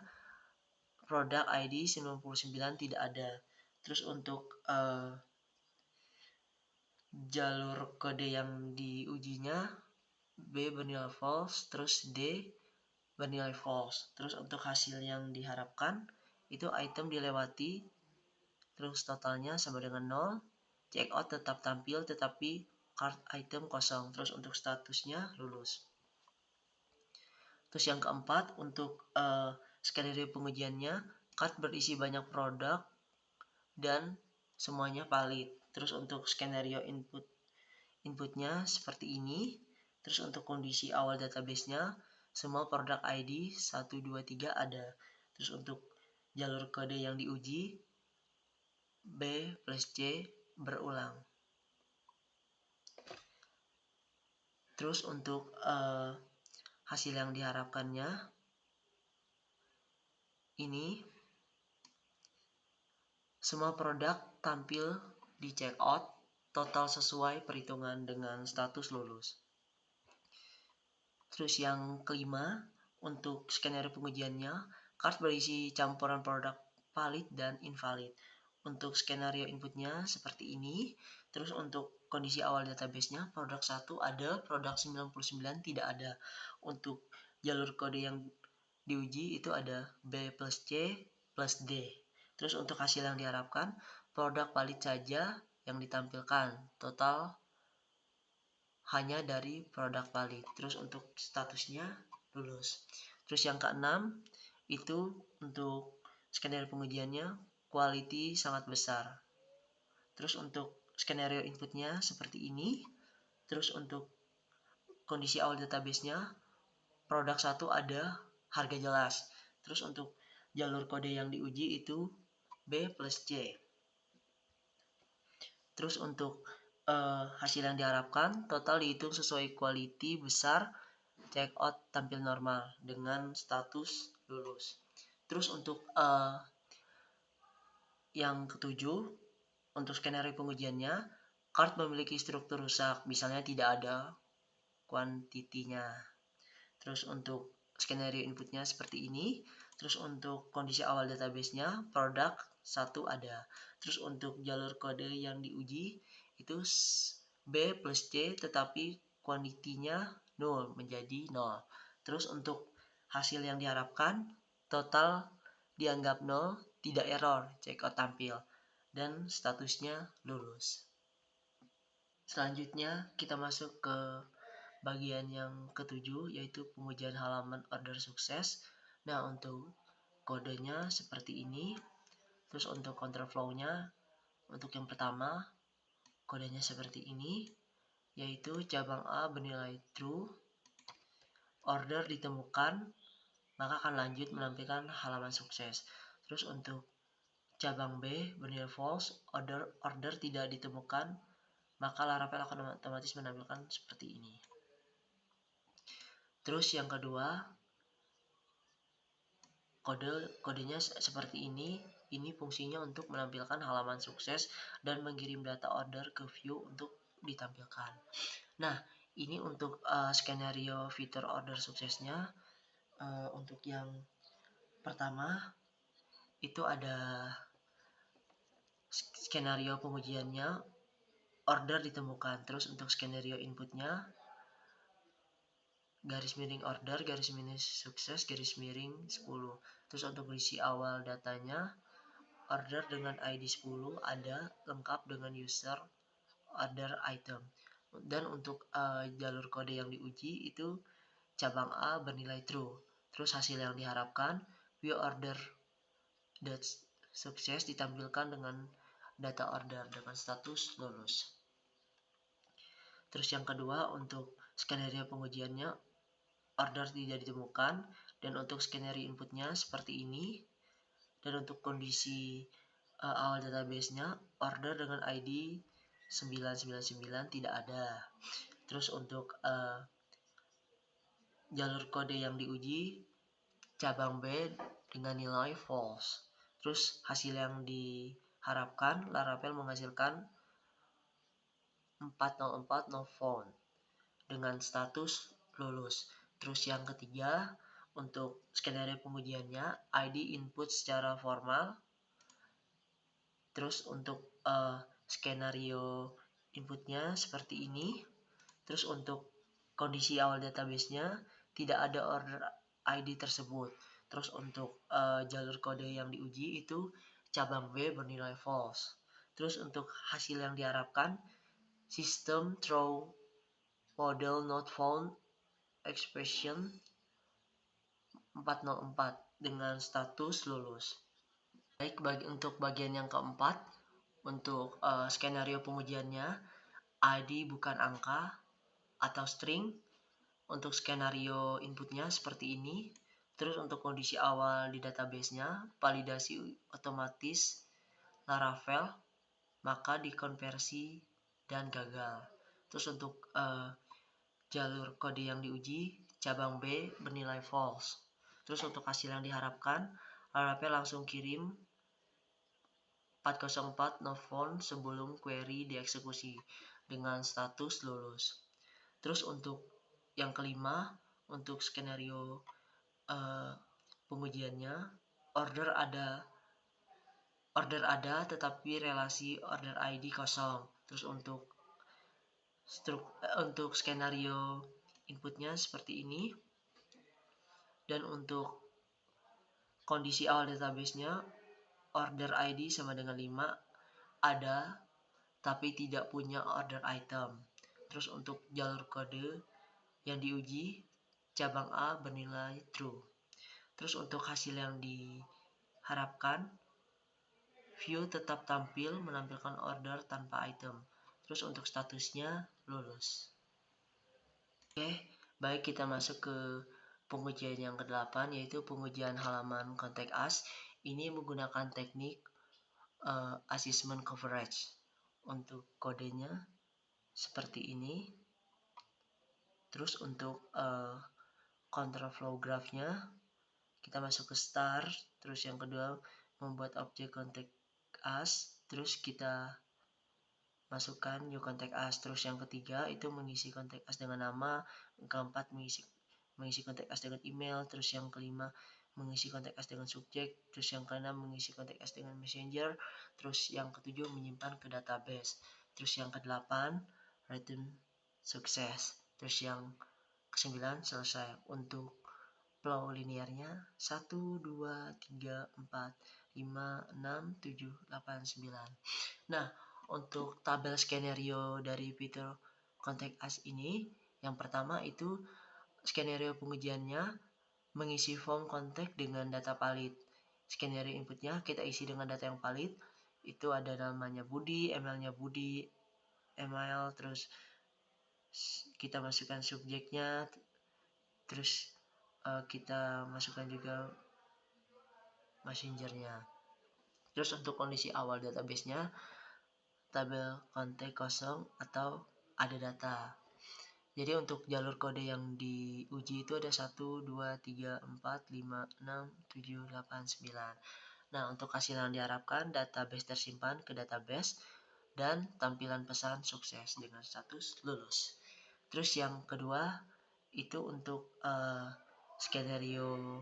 produk ID 99 tidak ada. Terus untuk jalur kode yang diujinya, B bernilai false, terus D bernilai false. Terus untuk hasil yang diharapkan, itu item dilewati, terus totalnya sama dengan 0. Checkout tetap tampil tetapi cart item kosong. Terus untuk statusnya lulus. Terus yang keempat, untuk skenario pengujiannya, cart berisi banyak produk dan semuanya valid. Terus untuk skenario inputnya seperti ini. Terus untuk kondisi awal databasenya, semua produk ID 1, 2, 3 ada. Terus untuk jalur kode yang diuji, B plus C berulang. Terus untuk hasil yang diharapkannya, ini semua produk tampil di checkout, total sesuai perhitungan dengan status lulus. Terus yang kelima, untuk skenario pengujiannya, cart berisi campuran produk valid dan invalid. Untuk skenario inputnya seperti ini. Terus untuk kondisi awal databasenya, produk 1 ada, produk 99 tidak ada. Untuk jalur kode yang diuji itu ada B plus C plus D. Terus untuk hasil yang diharapkan, produk valid saja yang ditampilkan. Total hanya dari produk valid. Terus untuk statusnya lulus. Terus yang keenam, itu untuk skenario pengujiannya, quality sangat besar. Terus untuk skenario inputnya seperti ini. Terus untuk kondisi awal databasenya, produk 1 ada, harga jelas. Terus untuk jalur kode yang diuji itu B plus C. Terus untuk hasil yang diharapkan, total dihitung sesuai quality besar, checkout tampil normal dengan status lulus. Terus untuk yang ketujuh, untuk skenario pengujiannya, cart memiliki struktur rusak, misalnya tidak ada kuantitinya. Terus untuk skenario inputnya seperti ini. Terus untuk kondisi awal databasenya, produk 1 ada. Terus untuk jalur kode yang diuji itu B plus C, tetapi kuantitinya 0 menjadi 0. Terus untuk hasil yang diharapkan, total dianggap 0, tidak error, checkout tampil, dan statusnya lulus. Selanjutnya kita masuk ke bagian yang ketujuh, yaitu pengujian halaman order sukses. Nah, untuk kodenya seperti ini. Terus untuk control flow-nya, untuk yang pertama, kodenya seperti ini, yaitu cabang A bernilai true, order ditemukan, maka akan lanjut menampilkan halaman sukses. Terus untuk cabang B bernilai false, order tidak ditemukan, maka Laravel akan otomatis menampilkan seperti ini. Terus yang kedua, kodenya seperti ini. Ini fungsinya untuk menampilkan halaman sukses dan mengirim data order ke view untuk ditampilkan. Nah, ini untuk skenario fitur order suksesnya. Untuk yang pertama, itu ada skenario pengujiannya, order ditemukan. Terus untuk skenario inputnya, garis miring order, garis miring sukses, garis miring 10. Terus untuk isi awal datanya, order dengan ID 10 ada lengkap dengan user order item. Dan untuk jalur kode yang diuji itu cabang A bernilai true. Terus hasil yang diharapkan, view order that sukses ditampilkan dengan data order dengan status lulus. Terus yang kedua, untuk skenario pengujiannya, order tidak ditemukan, dan untuk skenario inputnya seperti ini. Dan untuk kondisi awal database-nya, order dengan ID 999 tidak ada. Terus untuk jalur kode yang diuji, cabang B dengan nilai false. Terus hasil yang diharapkan, Laravel menghasilkan 404 no found dengan status lulus. Terus yang ketiga, untuk skenario pengujiannya, ID input secara formal. Terus untuk skenario inputnya seperti ini. Terus untuk kondisi awal database-nya tidak ada order ID tersebut. Terus untuk jalur kode yang diuji itu cabang B bernilai false. Terus untuk hasil yang diharapkan, system throw model not found expression 404 dengan status lulus. Baik, untuk bagian yang keempat, untuk skenario pengujiannya, ID bukan angka atau string. Untuk skenario inputnya seperti ini. Terus untuk kondisi awal di database-nya, validasi otomatis Laravel, maka dikonversi dan gagal. Terus untuk jalur kode yang diuji, cabang B bernilai false. Terus untuk hasil yang diharapkan, Laravel langsung kirim 404 no found sebelum query dieksekusi dengan status lulus. Terus untuk yang kelima, untuk skenario pengujiannya, order ada tetapi relasi order ID kosong. Terus untuk skenario inputnya seperti ini. Dan untuk kondisi awal database-nya, order ID sama dengan 5 ada tapi tidak punya order item. Terus untuk jalur kode yang diuji, cabang A bernilai true. Terus untuk hasil yang diharapkan, view tetap tampil menampilkan order tanpa item. Terus untuk statusnya lulus. Oke, baik, kita masuk ke pengujian yang ke-8, yaitu pengujian halaman contact us. Ini menggunakan teknik assessment coverage. Untuk kodenya seperti ini. Terus untuk control flow graph-nya, kita masuk ke start. Terus yang kedua, membuat objek contact us. Terus kita masukkan new contact us. Terus yang ketiga itu mengisi contact us dengan nama. Yang keempat mengisi contact us dengan email. Terus yang kelima mengisi contact us dengan subjek. Terus yang keenam mengisi contact us dengan messenger. Terus yang ketujuh menyimpan ke database. Terus yang kedelapan return sukses. Terus yang kesembilan selesai. Untuk flow linearnya 1, 2, 3, 4, 5, 6, 7, 8, 9. Nah, untuk tabel skenario dari fitur contact us ini, yang pertama itu skenario pengujiannya mengisi form kontak dengan data valid. Skenario inputnya kita isi dengan data yang valid. Itu ada namanya Budi, emailnya Budi, email, terus kita masukkan subjeknya, terus kita masukkan juga messengernya. Terus untuk kondisi awal database-nya, tabel kontak kosong atau ada data. Jadi untuk jalur kode yang diuji itu ada 1, 2, 3, 4, 5, 6, 7, 8, 9. Nah, untuk hasil yang diharapkan, database tersimpan ke database dan tampilan pesan sukses dengan status lulus. Terus yang kedua itu untuk skenario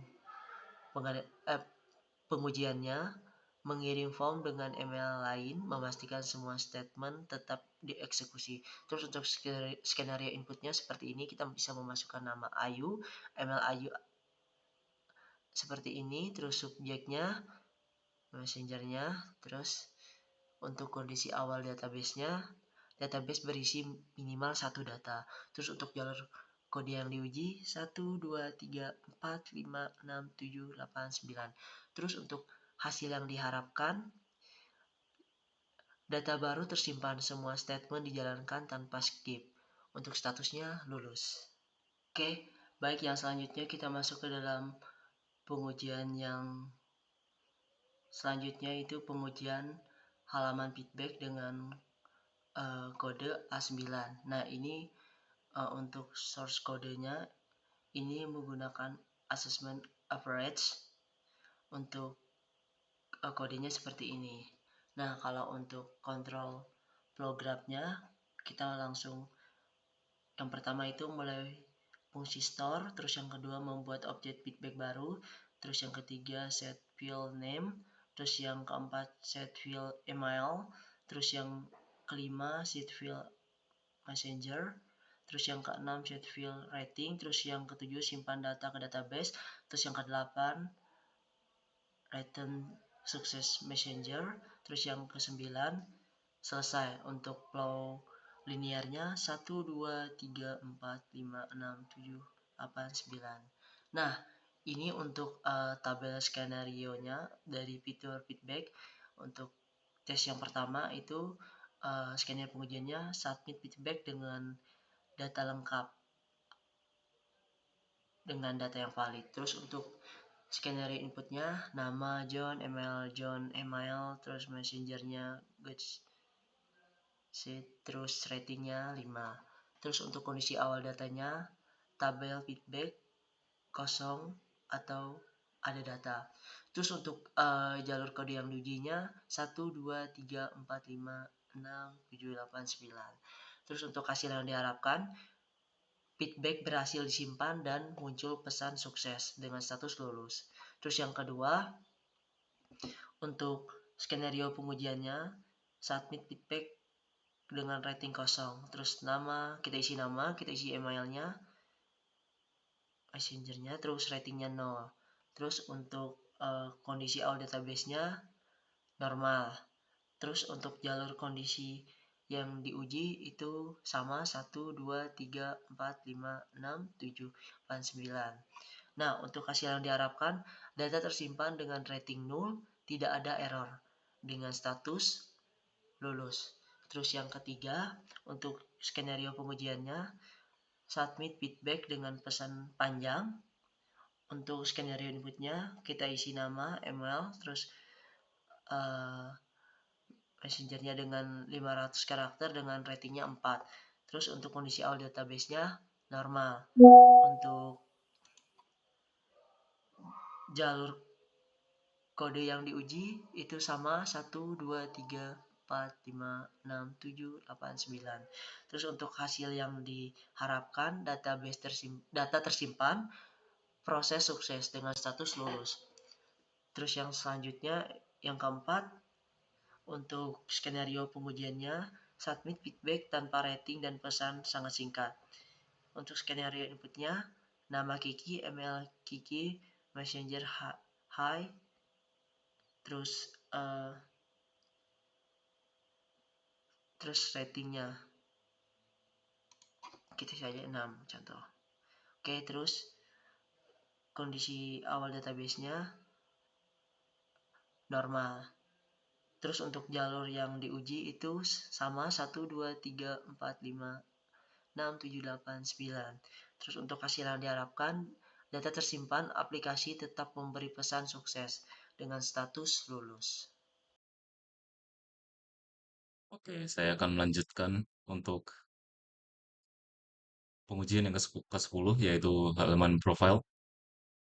pengujiannya, mengirim form dengan email lain, memastikan semua statement tetap dieksekusi. Terus untuk skenario inputnya seperti ini, kita bisa memasukkan nama Ayu, email Ayu seperti ini, terus subjeknya, messengernya, terus untuk kondisi awal database-nya, database berisi minimal satu data. Terus untuk jalur kode yang diuji 1, 2, 3, 4, 5, 6, 7, 8, 9. Terus untuk hasil yang diharapkan, data baru tersimpan, semua statement dijalankan tanpa skip. Untuk statusnya lulus. Oke, baik, yang selanjutnya kita masuk ke dalam pengujian yang selanjutnya, itu pengujian halaman feedback dengan kode A9. Nah, ini untuk source kodenya ini menggunakan assessment average. Untuk kodenya seperti ini. Nah, kalau untuk kontrol flow graph-nya, kita langsung yang pertama itu mulai fungsi store, terus yang kedua membuat objek feedback baru, terus yang ketiga set field name, terus yang keempat set field email, terus yang kelima set field messenger, terus yang keenam set field rating, terus yang ketujuh simpan data ke database, terus yang kedelapan return sukses messenger, terus yang kesembilan selesai. Untuk flow linearnya 1, 2, 3, 4, 5, 6, 7, 8, 9. Nah, ini untuk tabel skenario nya dari fitur feedback. Untuk tes yang pertama itu skenario pengujiannya submit feedback dengan data lengkap, dengan data yang valid. Terus untuk skenario inputnya nama John, email, terus messengernya Goods Set, terus ratingnya 5. Terus untuk kondisi awal datanya tabel feedback kosong atau ada data. Terus untuk jalur kode yang diujinya 1, 2, 3, 4, 5, 6, 7, 8, 9. Terus untuk hasil yang diharapkan, feedback berhasil disimpan dan muncul pesan sukses dengan status lulus. Terus yang kedua, untuk skenario pengujiannya submit feedback dengan rating kosong. Terus nama, kita isi emailnya, messengernya, terus ratingnya 0. Terus untuk kondisi awal database-nya normal. Terus untuk jalur kondisi yang diuji itu sama 1, 2, 3, 4, 5, 6, 7, 8, 9. Nah, untuk hasil yang diharapkan, data tersimpan dengan rating 0, tidak ada error, dengan status lulus. Terus yang ketiga, untuk skenario pengujiannya, submit feedback dengan pesan panjang. Untuk skenario inputnya, kita isi nama, email, terus messengernya dengan 500 karakter dengan ratingnya 4. Terus untuk kondisi awal database-nya normal. Untuk jalur kode yang diuji itu sama 1, 2, 3, 4, 5, 6, 7, 8, 9. Terus untuk hasil yang diharapkan, data tersimpan, proses sukses dengan status lulus. Terus yang selanjutnya, yang keempat, untuk skenario pengujiannya submit feedback tanpa rating dan pesan sangat singkat. Untuk skenario inputnya nama Kiki, email Kiki, messenger hi, terus ratingnya kita saja 6 contoh. Oke, terus kondisi awal database-nya normal. Terus untuk jalur yang diuji itu sama 1, 2, 3, 4, 5, 6, 7, 8, 9. Terus untuk hasil yang diharapkan, data tersimpan, aplikasi tetap memberi pesan sukses dengan status lulus. Oke, saya akan melanjutkan untuk pengujian yang ke-10, yaitu halaman profile.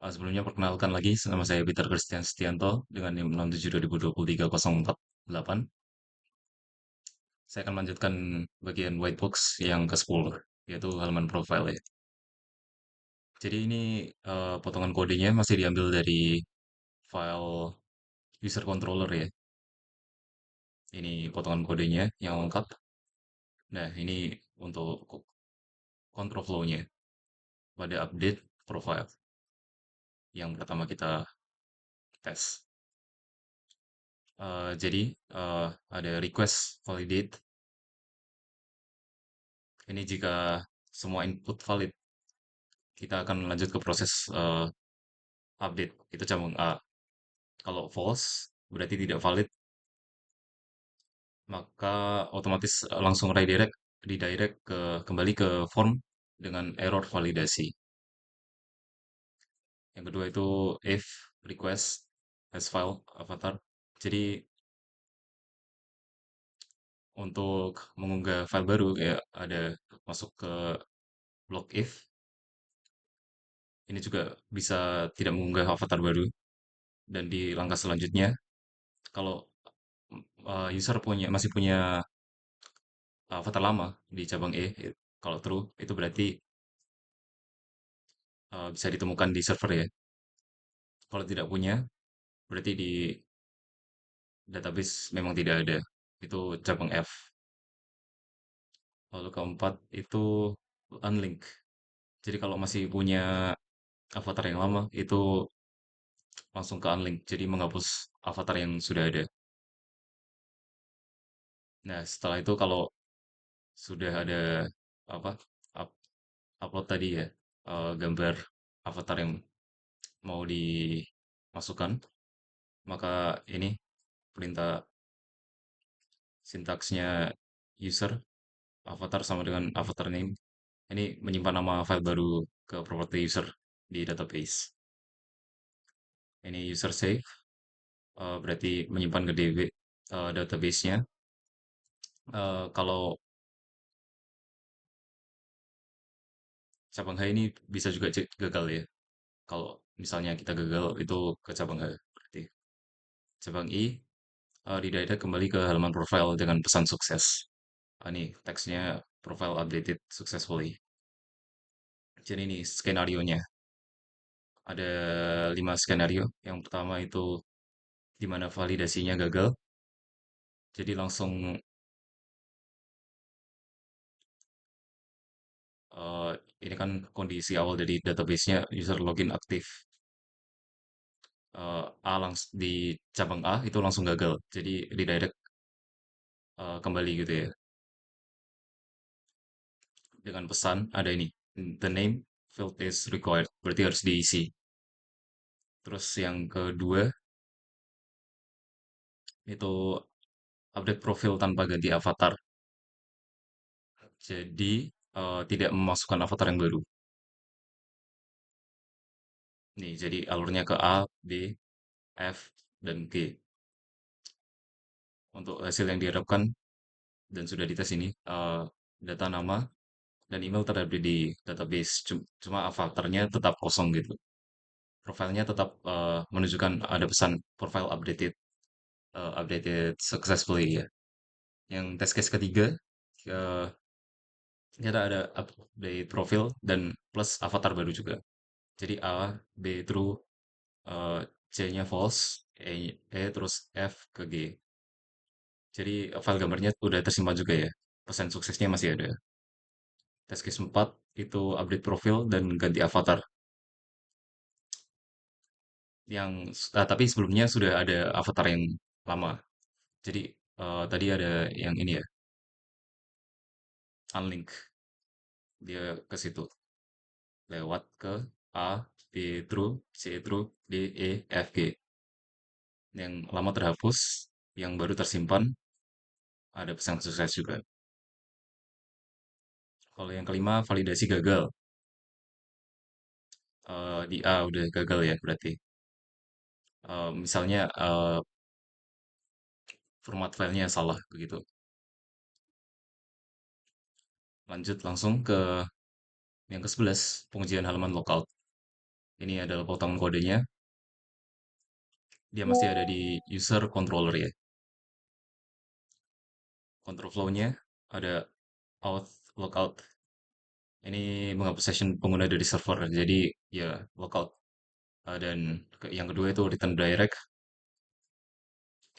Sebelumnya perkenalkan lagi, nama saya Peter Christian Setianto dengan NIM 6720230488. Saya akan melanjutkan bagian whitebox yang ke-10, yaitu halaman profile ya. Jadi ini potongan kodenya masih diambil dari file user controller ya. Ini potongan kodenya yang lengkap. Nah, ini untuk control flow-nya pada update profile yang pertama kita tes. Jadi ada request validate. Ini jika semua input valid, kita akan lanjut ke proses update. Itu cabang A. Kalau false, berarti tidak valid, maka otomatis langsung redirect kembali ke form dengan error validasi. Yang kedua itu if request has file avatar. Jadi untuk mengunggah file baru kayak ada masuk ke blok if, ini juga bisa tidak mengunggah avatar baru. Dan di langkah selanjutnya, kalau user masih punya avatar lama di cabang E, kalau true itu berarti bisa ditemukan di server ya. Kalau tidak punya, berarti di database memang tidak ada. Itu cabang F. Lalu keempat itu unlink. Jadi kalau masih punya avatar yang lama, itu langsung ke unlink. Jadi menghapus avatar yang sudah ada. Nah, setelah itu kalau sudah ada apa up- upload tadi ya, gambar avatar yang mau dimasukkan, maka ini perintah sintaksnya user avatar sama dengan avatar name. Ini menyimpan nama file baru ke property user di database. Ini user save, berarti menyimpan ke DB database-nya. Kalau cabang H ini bisa juga gagal ya. Kalau misalnya kita gagal itu ke cabang H. Berarti cabang I redirect kembali ke halaman profile dengan pesan sukses. Ini teksnya profile updated successfully. Jadi ini skenario-nya. Ada 5 skenario. Yang pertama itu di mana validasinya gagal. Jadi langsung eh, ini kan kondisi awal dari database-nya user login aktif. A langsung di cabang A itu langsung gagal. Jadi redirect kembali gitu ya. Dengan pesan ada ini. The name field is required. Berarti harus diisi. Terus yang kedua itu update profil tanpa ganti avatar. Jadi tidak memasukkan avatar yang baru. Nih, jadi alurnya ke A, B, F, dan G. Untuk hasil yang diharapkan dan sudah dites ini, data nama dan email terupdate di database. Cuma avatarnya tetap kosong gitu. Profilnya tetap menunjukkan ada pesan profile updated, updated successfully ya. Yang test case ketiga, eh, ternyata ada update profil dan plus avatar baru juga. Jadi A, B true, eh, C-nya false, terus F ke G. Jadi file gambarnya udah tersimpan juga ya. Pesan suksesnya masih ada. Test case 4 itu update profil dan ganti avatar. Tapi sebelumnya sudah ada avatar yang lama. Jadi tadi ada yang ini ya, unlink. Dia ke situ lewat ke A, B true, C true, D, E, F, G. Yang lama terhapus, yang baru tersimpan, ada pesan sukses juga. Kalau yang kelima, validasi gagal. Di A udah gagal ya berarti. Misalnya format filenya salah begitu. Lanjut langsung ke yang ke-11, pengujian halaman lookout. Ini adalah potongan kodenya. Dia masih ada di user controller ya. Control flow-nya ada auth lookout. Ini menghapus session pengguna dari server. Jadi ya lookout. Dan yang kedua itu return direct.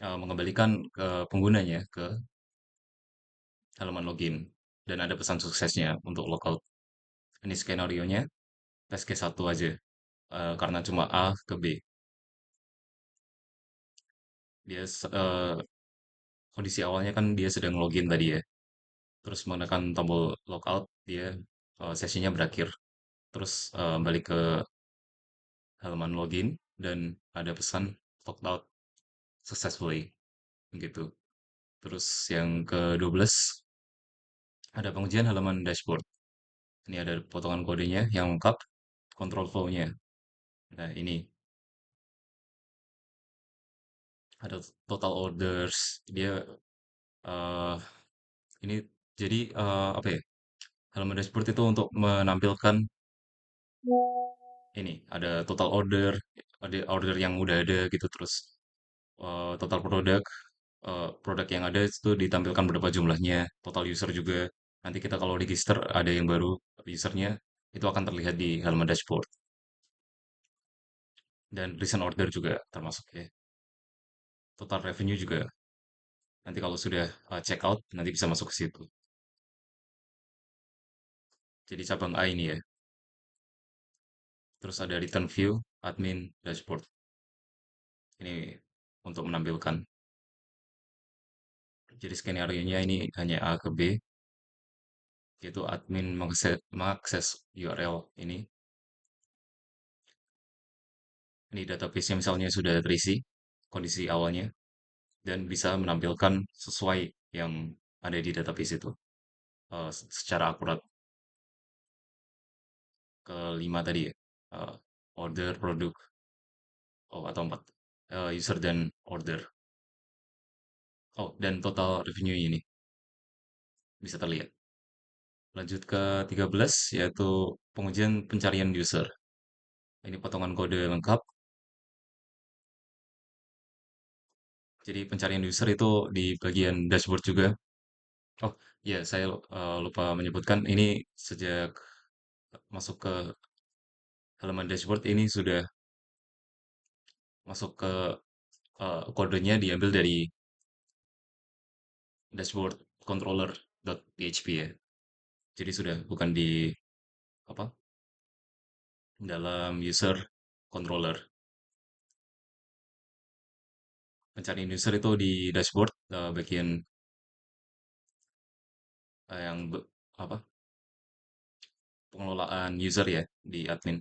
mengembalikan ke penggunanya ke halaman login dan ada pesan suksesnya untuk logout. Ini skenario-nya tes case 1 aja karena cuma A ke B. Dia kondisi awalnya kan dia sedang login tadi ya. Terus menekan tombol logout, dia sesinya berakhir. Terus balik ke halaman login dan ada pesan logged out successfully gitu. Terus yang ke-12 ada pengujian halaman dashboard. Ini ada potongan kodenya yang lengkap, control flow-nya. Nah, ini ada total orders. Dia eh ini jadi apa ya? Halaman dashboard itu untuk menampilkan ini ada total order, ada order yang udah ada gitu terus total produk yang ada itu ditampilkan berapa jumlahnya, total user juga. Nanti kita kalau register ada yang baru usernya itu akan terlihat di halaman dashboard dan recent order juga termasuk ya. Total revenue juga nanti kalau sudah check out nanti bisa masuk ke situ. Jadi cabang A ini ya. Terus ada return view, admin, dashboard. Ini untuk menampilkan. Jadi skenario-nya ini hanya A ke B, yaitu admin mengakses URL ini. Ini database-nya misalnya sudah terisi, kondisi awalnya, dan bisa menampilkan sesuai yang ada di database itu secara akurat. Kelima tadi ya, eh, order, produk, oh atau empat, user dan order. Oh, dan total revenue ini bisa terlihat. Lanjut ke 13 yaitu pengujian pencarian user. Ini potongan kode lengkap. Jadi pencarian user itu di bagian dashboard juga. Oh, ya saya lupa menyebutkan ini sejak masuk ke halaman dashboard ini sudah masuk ke kodenya diambil dari dashboard controller.php ya. Jadi sudah bukan di apa dalam user controller. Pencarian user itu di dashboard bagian yang apa pengelolaan user ya di admin.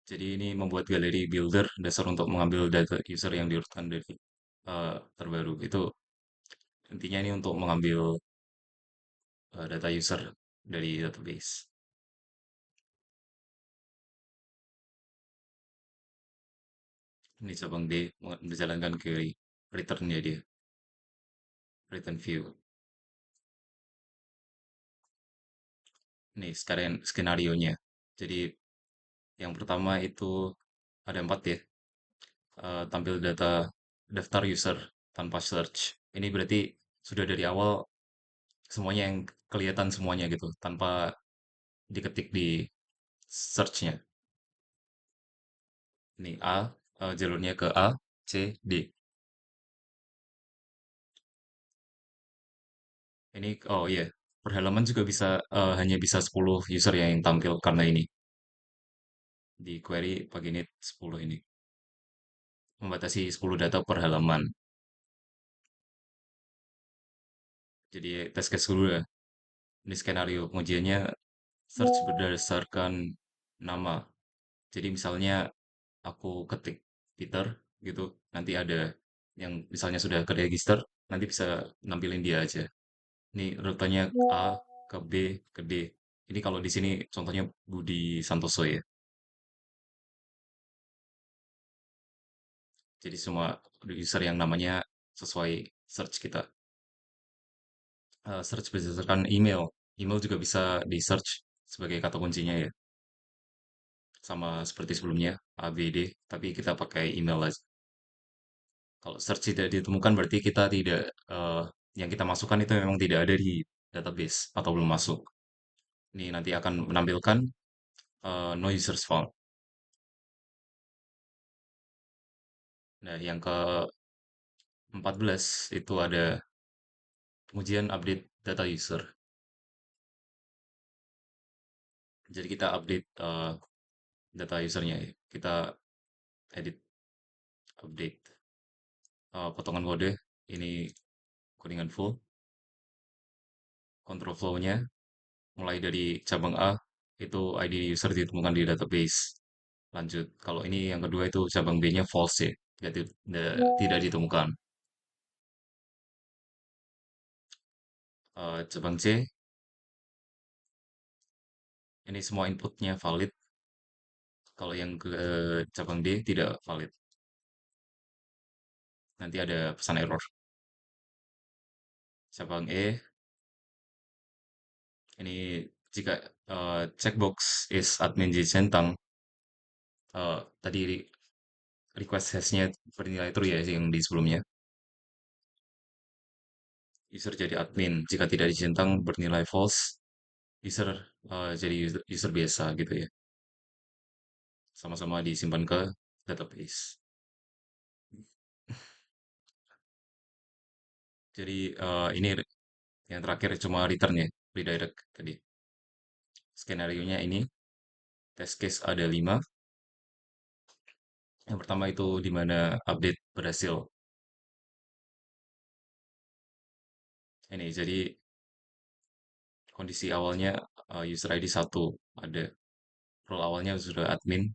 Jadi ini membuat galeri builder dasar untuk mengambil data user yang diurutkan dari terbaru. Itu intinya ini untuk mengambil data user dari database. Ini cabang D menjalankan query return-nya dia, return view. Nih sekarang skenario-nya. Jadi yang pertama itu ada empat ya. Tampil data daftar user tanpa search. Ini berarti sudah dari awal semuanya yang kelihatan semuanya gitu tanpa diketik di search-nya. Ini A, jalurnya ke A, C, D. Ini, oh iya, per halaman juga bisa, hanya bisa 10 user yang tampil karena ini. Di query paginit 10 ini. Membatasi 10 data per halaman. Jadi test case dulu ya. Ini skenario pengujiannya search berdasarkan nama. Jadi misalnya aku ketik Peter gitu, nanti ada yang misalnya sudah ke register, nanti bisa nampilin dia aja. Ini rutenya A ke B ke D. Ini kalau di sini contohnya Budi Santoso ya. Jadi semua user yang namanya sesuai search kita. Search berdasarkan email. Email juga bisa di search sebagai kata kuncinya ya. Sama seperti sebelumnya A, B, D. Tapi kita pakai email aja. Kalau search tidak ditemukan berarti kita tidak yang kita masukkan itu memang tidak ada di database atau belum masuk. Ini nanti akan menampilkan no users found. Nah, yang ke-14 itu ada pengujian update data user. Jadi kita update data usernya ya. Kita edit, update potongan kode. Ini codingan full. Control flow-nya mulai dari cabang A itu ID user ditemukan di database. Lanjut, kalau ini yang kedua itu cabang B-nya false ya, jadi tidak ditemukan. Cabang C, ini semua inputnya valid. Kalau yang ke cabang D tidak valid. Nanti ada pesan error. Cabang E, ini jika checkbox is admin J centang, tadi request hash-nya bernilai true ya yang di sebelumnya. User jadi admin. Jika tidak dicentang bernilai false, user jadi user biasa gitu ya. Sama-sama disimpan ke database. Jadi ini yang terakhir cuma return ya, redirect tadi. Skenario-nya ini, test case ada 5. Yang pertama itu di mana update berhasil. Ini jadi kondisi awalnya user ID 1 ada. Role awalnya sudah admin,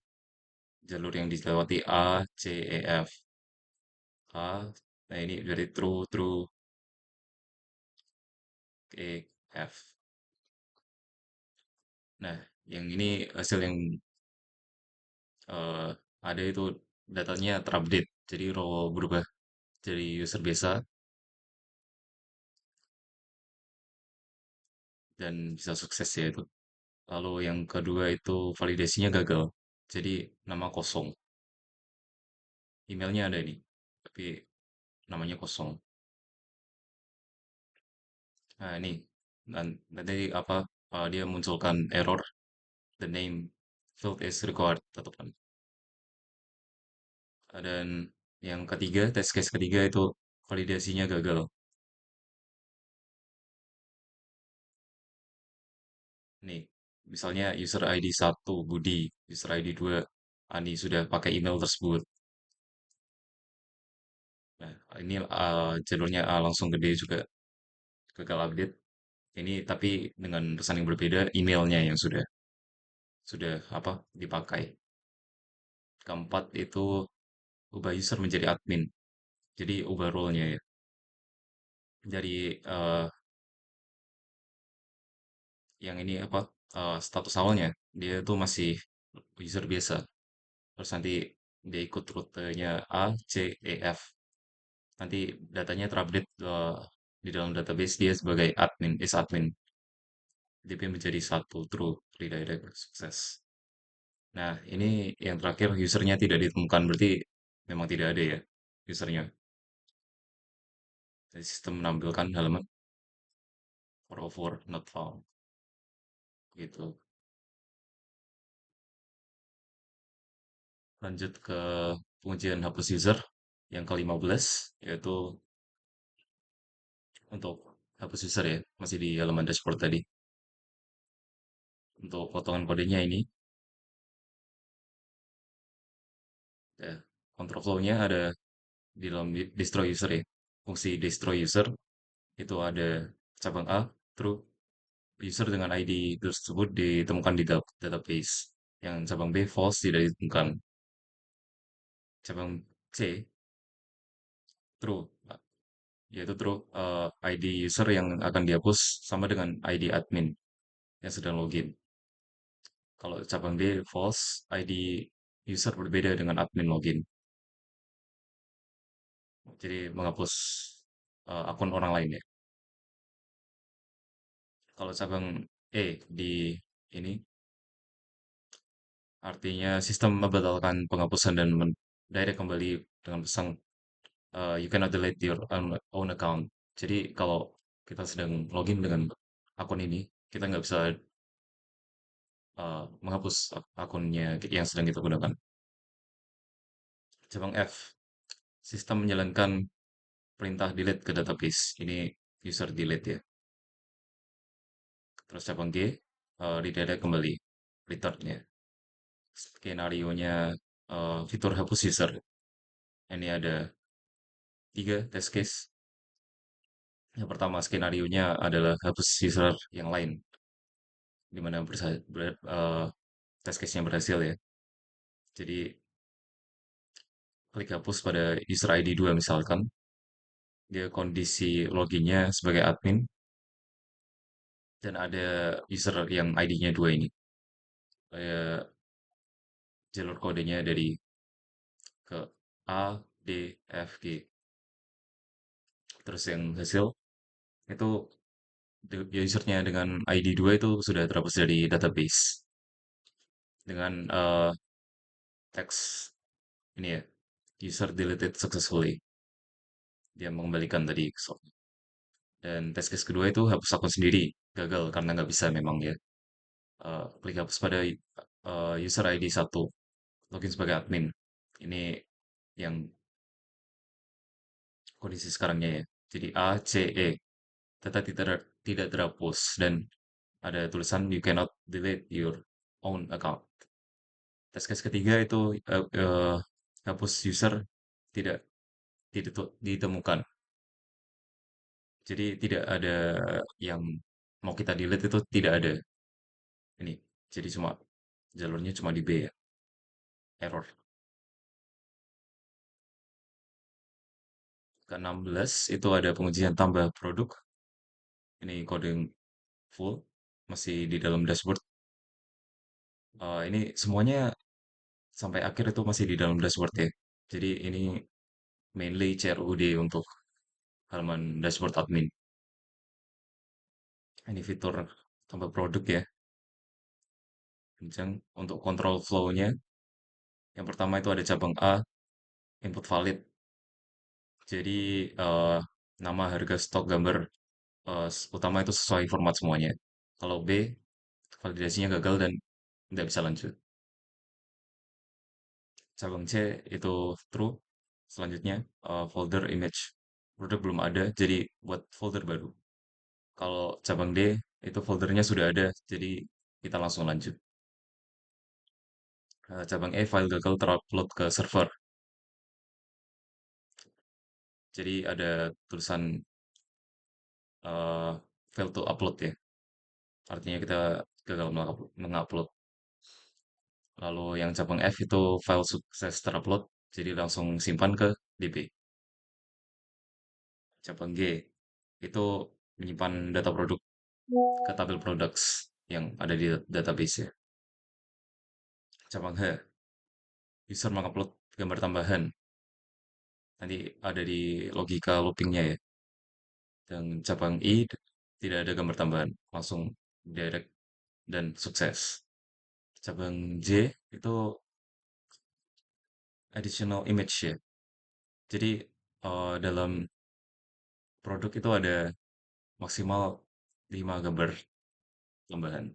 jalur yang dilewati A, C, E, F. A, nah ini dari true, true, E, F. Nah, yang ini hasil yang eh, ada itu datanya terupdate. Jadi role berubah jadi user biasa dan bisa sukses ya itu. Lalu yang kedua itu validasinya gagal. Jadi nama kosong. Emailnya ada nih, tapi namanya kosong. Nah ini nanti apa dia munculkan error the name field is required tetap kan. Dan yang ketiga test case ketiga itu validasinya gagal. Nih misalnya user ID 1 Budi, user ID 2 Ani sudah pakai email tersebut. Nah ini jalurnya A langsung gede juga gagal update. Ini tapi dengan pesan yang berbeda, emailnya yang sudah apa dipakai. Keempat itu ubah user menjadi admin. Jadi ubah role-nya ya. Dari yang ini apa status awalnya dia tuh masih user biasa. Terus nanti dia ikut rutenya A, C, E, F. Nanti datanya terupdate di dalam database dia sebagai admin, is admin. DP menjadi satu true redirect sukses. Nah, ini yang terakhir usernya tidak ditemukan berarti memang tidak ada ya usernya. Jadi sistem menampilkan halaman 404 not found gitu. Lanjut ke pengujian hapus user yang ke-15 yaitu untuk hapus user ya, masih di halaman dashboard tadi. Untuk potongan kodenya ini ya, control flow-nya ada di dalam destroy user ya. Fungsi destroy user itu ada cabang A, true, user dengan ID tersebut ditemukan di database. Yang cabang B, false, tidak ditemukan. Cabang C, true, yaitu true ID user yang akan dihapus sama dengan ID admin yang sedang login. Kalau cabang D, false, ID user berbeda dengan admin login. Jadi menghapus akun orang lain ya. Kalau cabang E di ini artinya sistem membatalkan penghapusan dan direct kembali dengan pesan you cannot delete your own account. Jadi kalau kita sedang login dengan akun ini, kita nggak bisa menghapus akunnya yang sedang kita gunakan. Cabang F. Sistem menjalankan perintah delete ke database. Ini user delete ya. Terus cabang G, redirect kembali return-nya. Skenario-nya fitur hapus user. Ini ada tiga test case. Yang pertama skenario-nya adalah hapus user yang lain, di mana test case-nya berhasil ya. Jadi klik hapus pada user ID 2 misalkan, dia kondisi loginnya sebagai admin, dan ada user yang ID-nya 2 ini. Kayak jalur kodenya dari ke A, D, F, G. Terus yang hasil itu usernya dengan ID 2 itu sudah terhapus dari database dengan teks ini ya, user deleted successfully. Dia mengembalikan tadi dan test case kedua itu hapus akun sendiri, gagal karena nggak bisa memang ya. Klik hapus pada user ID 1, login sebagai admin. Ini yang kondisi sekarangnya ya. Jadi A, C, E data tidak terhapus dan ada tulisan you cannot delete your own account. Test case ketiga itu hapus user tidak tidak ditemukan. Jadi tidak ada yang mau kita delete itu tidak ada ini. Jadi cuma jalurnya cuma di B ya, error. Ke-16 itu ada pengujian tambah produk. Ini kode full masih di dalam dashboard. Ini semuanya sampai akhir itu masih di dalam dashboard ya. Jadi ini mainly CRUD untuk halaman dashboard admin. Ini fitur tambah produk ya. Kemudian untuk kontrol flow-nya, yang pertama itu ada cabang A, input valid. Jadi nama, harga, stok, gambar utama itu sesuai format semuanya. Kalau B, validasinya gagal dan tidak bisa lanjut. Cabang C itu true. Selanjutnya folder image produk belum ada, jadi buat folder baru. Kalau cabang D itu foldernya sudah ada, jadi kita langsung lanjut. Cabang E file gagal terupload ke server. Jadi ada tulisan uh, fail to upload ya. Artinya kita gagal mengupload. Lalu yang cabang F itu file sukses terupload, jadi langsung simpan ke DB. Cabang G itu menyimpan data produk ke tabel products yang ada di database ya. Cabang H, user mengupload gambar tambahan. Nanti ada di logika loopingnya ya. Dan cabang I tidak ada gambar tambahan, langsung direct dan sukses. Cabang J itu additional image ya. Jadi dalam produk itu ada maksimal 5 gambar tambahan.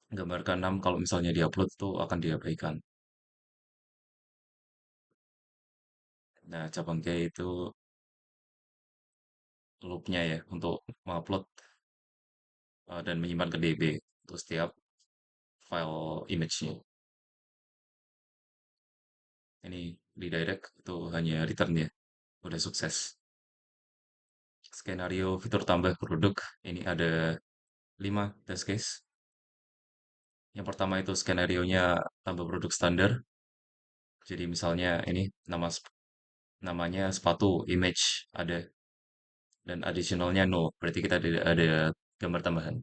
Gambar ke-6 kalau misalnya diupload itu akan diabaikan. Nah, cabang K itu loopnya ya untuk mengupload dan menyimpan ke DB untuk setiap file image-nya. Ini redirect itu hanya return ya, udah sukses. Skenario fitur tambah produk, ini ada 5 test case. Yang pertama itu skenario-nya tambah produk standar. Jadi misalnya ini namanya sepatu image ada dan additionalnya no, berarti kita tidak ada gambar tambahan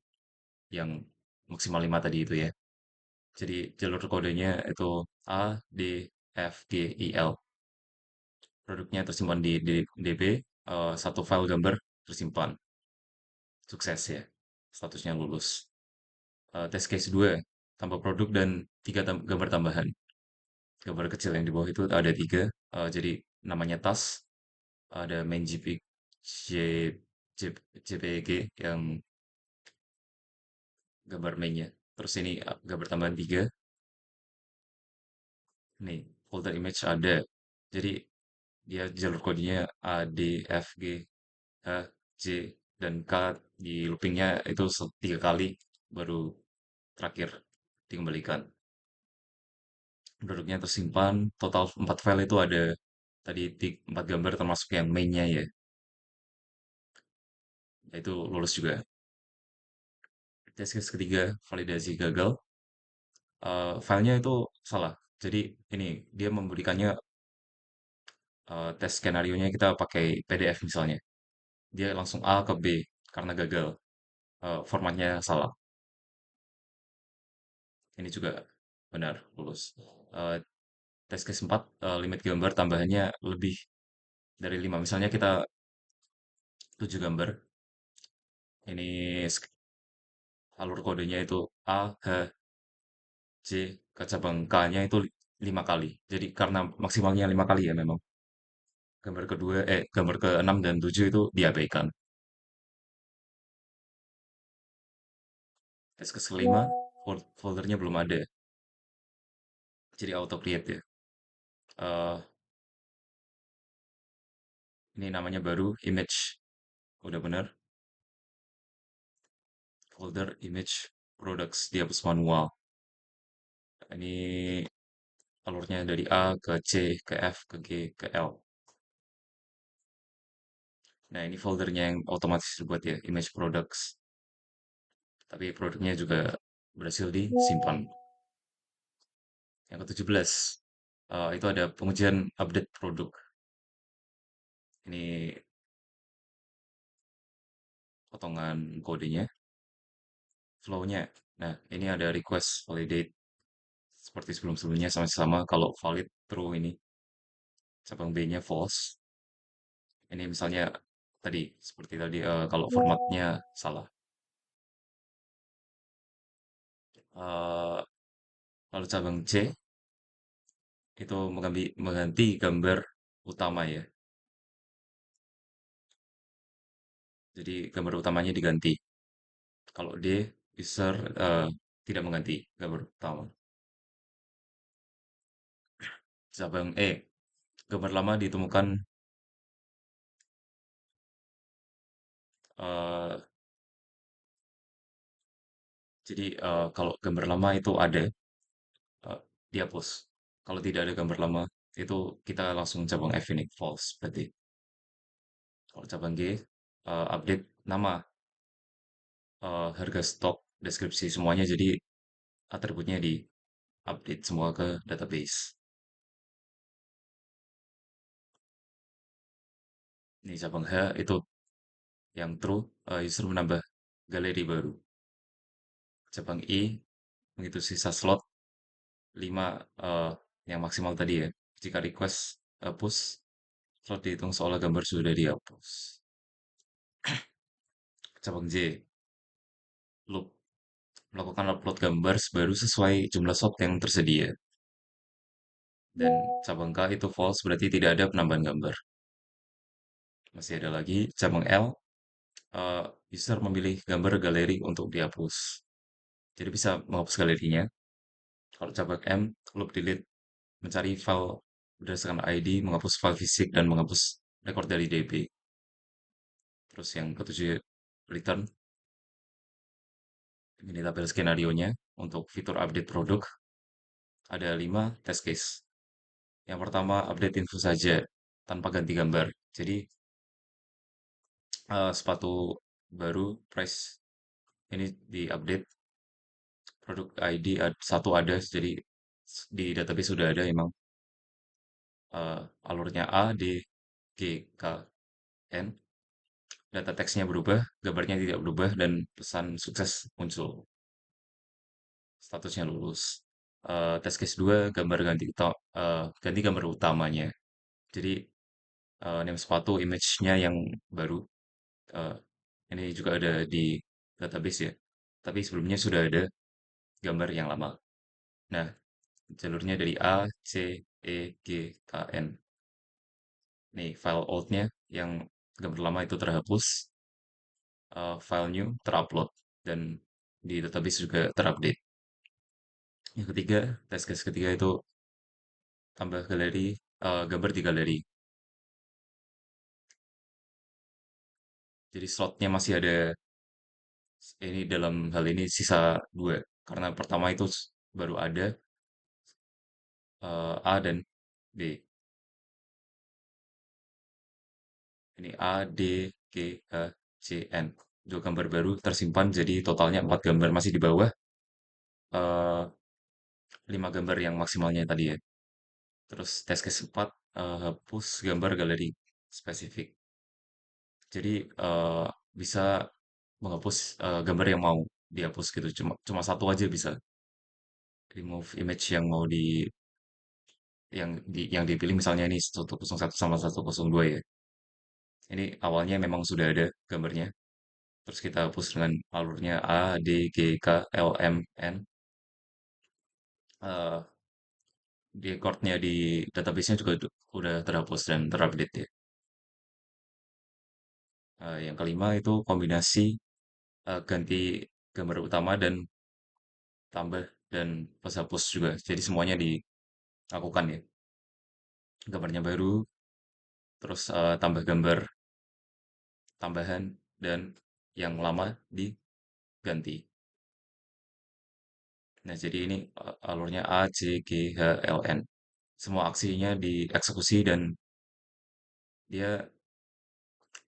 yang maksimal 5 tadi itu ya. Jadi jalur kodenya itu A, D, F, G, I, L. Produknya tersimpan di DB, satu file gambar tersimpan. Sukses ya, statusnya lulus. Test case 2, tambah produk dan 3 gambar tambahan. Gambar kecil yang di bawah itu ada 3, jadi namanya tas, ada main J, JPG yang gambar mainnya. Terus ini gambar tambahan 3, nih folder image ada. Jadi dia jalur kodenya A, D, F, G, H, J, dan K di loopingnya itu 3 kali baru terakhir dikembalikan. Produknya tersimpan, total 4 file itu ada tadi 4 gambar termasuk yang mainnya ya, itu lulus juga. Tes case ketiga, validasi gagal. Filenya itu salah. Jadi ini dia memberikannya tes skenario-nya kita pakai PDF misalnya. Dia langsung A ke B karena gagal. Formatnya salah. Ini juga benar lulus. Eh, tes case 4, limit gambar tambahannya lebih dari 5. Misalnya kita 7 gambar. Ini alur kodenya itu A, H, J, ke cabang K-nya itu 5 kali. Jadi karena maksimalnya 5 kali ya memang. Gambar ke-6 dan 7 itu diabaikan. Tes ke kelima, foldernya belum ada. Jadi auto create ya. Eh, ini namanya baru image. Udah bener. Folder image products dihapus manual. Ini alurnya dari A ke C ke F ke G ke L. Nah, ini foldernya yang otomatis dibuat ya, image products. Tapi produknya juga berhasil disimpan. Yang ke-17, itu ada pengujian update produk. Ini potongan kodenya, flow-nya. Nah, ini ada request validate seperti sebelum-sebelumnya sama-sama kalau valid true ini cabang B-nya false. Ini misalnya tadi seperti tadi kalau formatnya salah. Eh, lalu cabang C itu mengganti gambar utama ya. Jadi gambar utamanya diganti. Kalau D user tidak mengganti gambar utama. Cabang E, gambar lama ditemukan eh, jadi kalau gambar lama itu ada eh, dihapus. Kalau tidak ada gambar lama itu kita langsung cabang F ini false berarti. Kalau cabang G update nama, harga stok, deskripsi semuanya jadi atributnya di update semua ke database. Ini cabang H itu yang true, user menambah galeri baru. Cabang I menghitung sisa slot 5 yang maksimal tadi ya. Jika request hapus, slot dihitung seolah gambar sudah dihapus. Cabang J, loop. Melakukan upload gambar baru sesuai jumlah slot yang tersedia. Dan cabang K itu false berarti tidak ada penambahan gambar. Masih ada lagi cabang L, eh, user memilih gambar galeri untuk dihapus. Jadi bisa menghapus galerinya. Kalau cabang M, loop delete, mencari file berdasarkan ID, menghapus file fisik, dan menghapus rekor dari DB. Terus yang ketujuh, return. Ini tabel skenario-nya. Untuk fitur update produk, ada 5 test case. Yang pertama, update info saja, tanpa ganti gambar. Jadi, sepatu baru, price, ini diupdate, produk ID satu ada, jadi di database sudah ada emang alurnya A, D, G, K, N. Data teksnya berubah, gambarnya tidak berubah, dan pesan sukses muncul. Statusnya lulus. Test case 2, ganti gambar utamanya. Jadi, name sepatu, image-nya yang baru. Eh, ini juga ada di database ya. Tapi sebelumnya sudah ada gambar yang lama. Nah, jalurnya dari A, C, E, G, K, N. Nih, file old-nya yang gambar lama itu terhapus, file new terupload, dan di database juga terupdate. Yang ketiga, test case ketiga itu tambah galeri, gambar di galeri. Jadi slotnya masih ada, ini dalam hal ini sisa dua. Karena pertama itu baru ada A dan B. Ini A, D, G, H, C, N. Dua gambar baru tersimpan, jadi totalnya empat gambar masih di bawah eh, lima gambar yang maksimalnya tadi ya. Terus tes case 4, hapus gambar galeri spesifik. Jadi bisa menghapus gambar yang mau dihapus gitu. Cuma cuma satu aja bisa. Remove image yang mau di yang dipilih misalnya ini 101 sama 102 ya. Ini awalnya memang sudah ada gambarnya. Terus kita hapus dengan alurnya A, D, G, K, L, M, N. Eh, di recordnya di database-nya juga udah terhapus dan terupdate ya. Yang kelima itu kombinasi ganti gambar utama dan tambah dan plus hapus juga. Jadi semuanya dilakukan ya. Gambarnya baru, terus tambah gambar tambahan dan yang lama diganti. Nah, jadi ini alurnya A, C, G, H, L, N. Semua aksinya dieksekusi dan dia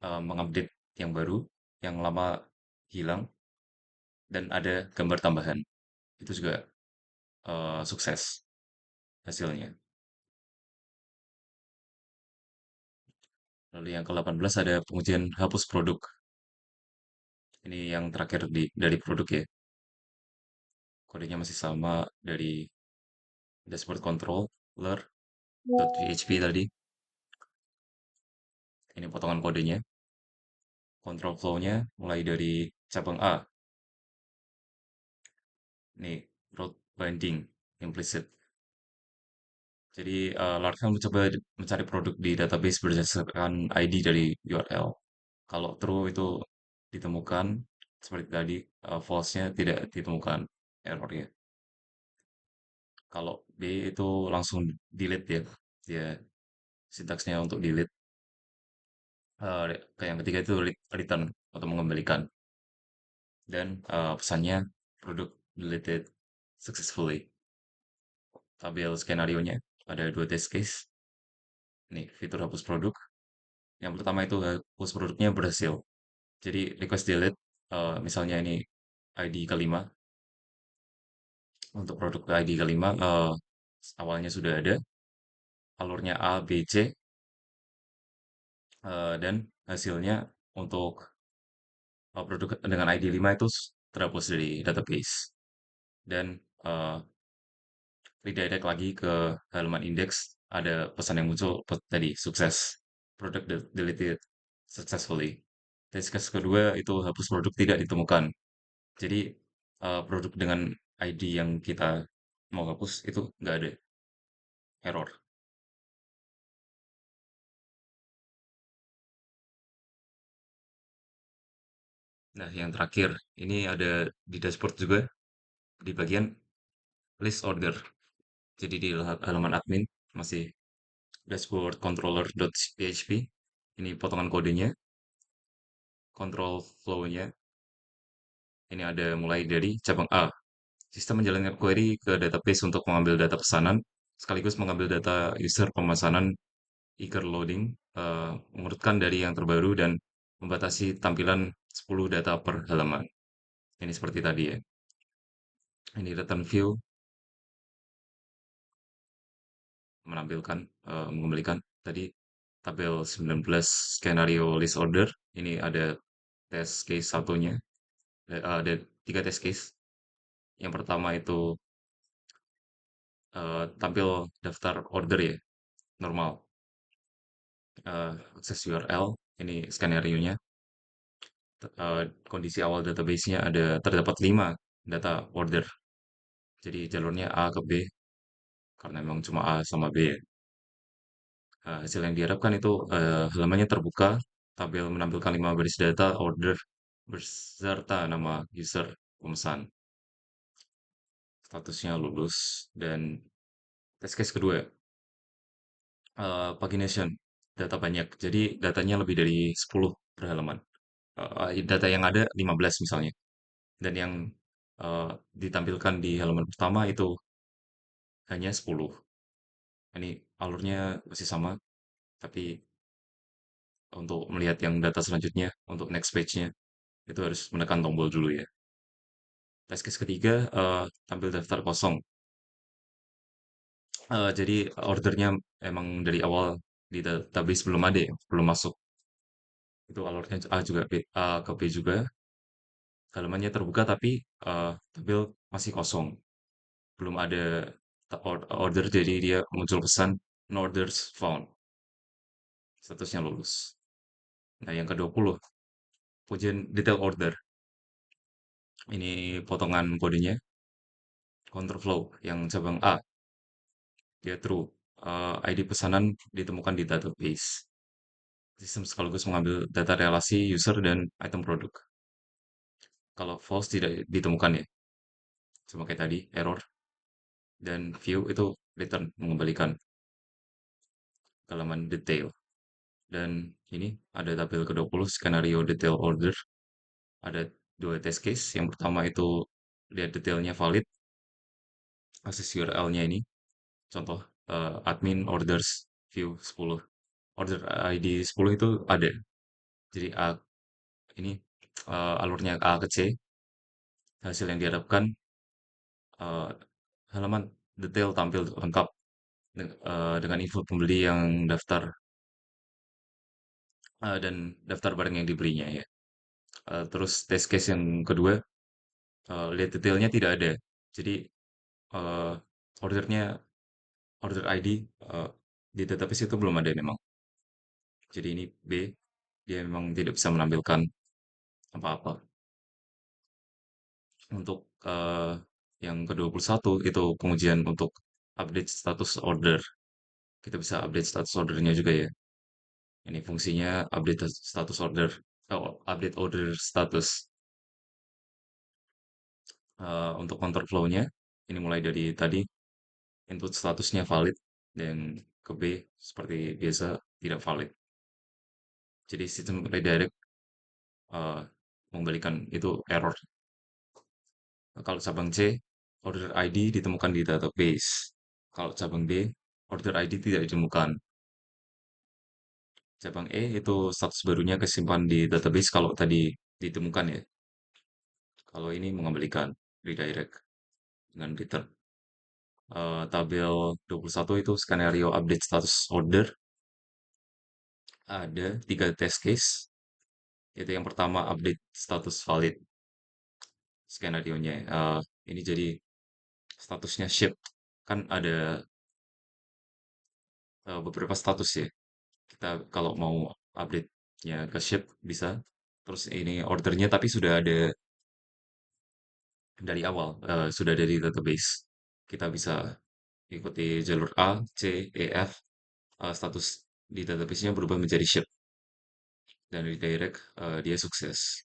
mengupdate yang baru, yang lama hilang, dan ada gambar tambahan. Itu juga sukses hasilnya. Lalu yang ke-18 ada pengujian hapus produk. Ini yang terakhir dari produk ya. Kodenya masih sama dari dashboard controller.php tadi. Ini potongan kodenya. Control flow-nya mulai dari cabang A. Ini route binding implicit. Jadi Laravel mencoba mencari produk di database berdasarkan ID dari URL. Kalau true itu ditemukan, seperti tadi, false-nya tidak ditemukan errornya. Kalau B itu langsung delete ya, dia sintaksnya untuk delete. Kayak yang ketiga itu return atau mengembalikan. Dan pesannya produk deleted successfully. Tabel skenario-nya ada dua test case. Ini fitur hapus produk. Yang pertama itu hapus produknya berhasil. Jadi request delete, misalnya ini ID kelima, untuk produk ID kelima awalnya sudah ada, alurnya A, B, C, dan hasilnya untuk produk dengan ID 5 itu terhapus dari database. Dan uh, redirect lagi ke halaman index, ada pesan yang muncul tadi, sukses, product deleted successfully. Test case kedua itu hapus produk tidak ditemukan. Jadi produk dengan ID yang kita mau hapus itu nggak ada error. Nah, yang terakhir ini ada di dashboard juga di bagian list order. Jadi di halaman admin masih dashboard controller.php. Ini potongan kodenya, control flow-nya. Ini ada mulai dari cabang A. Sistem menjalankan query ke database untuk mengambil data pesanan, sekaligus mengambil data user pemesanan eager loading, mengurutkan dari yang terbaru dan membatasi tampilan 10 data per halaman. Ini seperti tadi ya. Ini return view menampilkan, mengembalikan tadi tabel 19 skenario list order. Ini ada test case satunya, ada tiga test case. Yang pertama itu tampil daftar order ya, normal. Akses URL, ini skenario-nya. Kondisi awal database-nya terdapat 5 data order. Jadi jalurnya A ke B karena memang cuma A sama B ya. Hasil yang diharapkan itu halamannya terbuka, tabel menampilkan 5 baris data order beserta nama user pemesan. Statusnya lulus dan test case kedua pagination, data banyak. Jadi datanya lebih dari 10 per halaman. Data yang ada 15 misalnya. Dan yang ditampilkan di halaman pertama itu hanya 10. Ini alurnya masih sama, tapi untuk melihat yang data selanjutnya, untuk next page-nya, itu harus menekan tombol dulu ya. Test case ketiga, tampil daftar kosong. Jadi ordernya emang dari awal di database belum ada ya, belum masuk. Itu alurnya A juga B, A ke B juga. Halamannya terbuka tapi tampil masih kosong. Belum ada order, jadi dia muncul pesan no orders found. Statusnya lulus. Nah, yang ke-20, ujian detail order. Ini potongan kodenya, counterflow yang cabang A, dia true. ID pesanan ditemukan di database. Sistem sekaligus mengambil data relasi user dan item produk. Kalau false tidak ditemukan ya, sama kayak tadi, error. Dan view itu return, mengembalikan ke halaman detail. Dan ini ada tabel ke-20, skenario detail order. Ada dua test case. Yang pertama itu lihat detailnya valid, akses URL-nya ini. Contoh, admin orders view 10. Order ID 10 itu ada. Jadi A ini alurnya A ke C. Hasil yang diharapkan eh, halaman detail tampil lengkap dengan info pembeli yang daftar dan daftar barang yang diberinya ya. Terus test case yang kedua, lihat detailnya tidak ada. Jadi eh, ordernya order ID di database itu belum ada memang. Jadi ini B, dia memang tidak bisa menampilkan apa-apa. Untuk yang ke-21 itu pengujian untuk update status order. Kita bisa update status ordernya juga ya. Ini fungsinya update status order, update order status. Untuk control flow-nya, ini mulai dari tadi input statusnya valid dan ke B seperti biasa tidak valid. Jadi sistem redirect eh, mengembalikan itu error. Kalau cabang C, order ID ditemukan di database. Kalau cabang D, order ID tidak ditemukan. Cabang E itu status barunya kesimpan di database kalau tadi ditemukan ya. Kalau ini mengembalikan redirect dengan return. Tabel 21 itu skenario update status order. Ada tiga test case. Itu yang pertama update status valid skenario-nya. Ini jadi statusnya shipped. Kan ada beberapa status ya. Kita kalau mau update-nya ke ship bisa. Terus ini ordernya tapi sudah ada dari awal, sudah ada di database. Kita bisa ikuti jalur A, C, E, F. Status di database-nya berubah menjadi ship dan redirect dia sukses.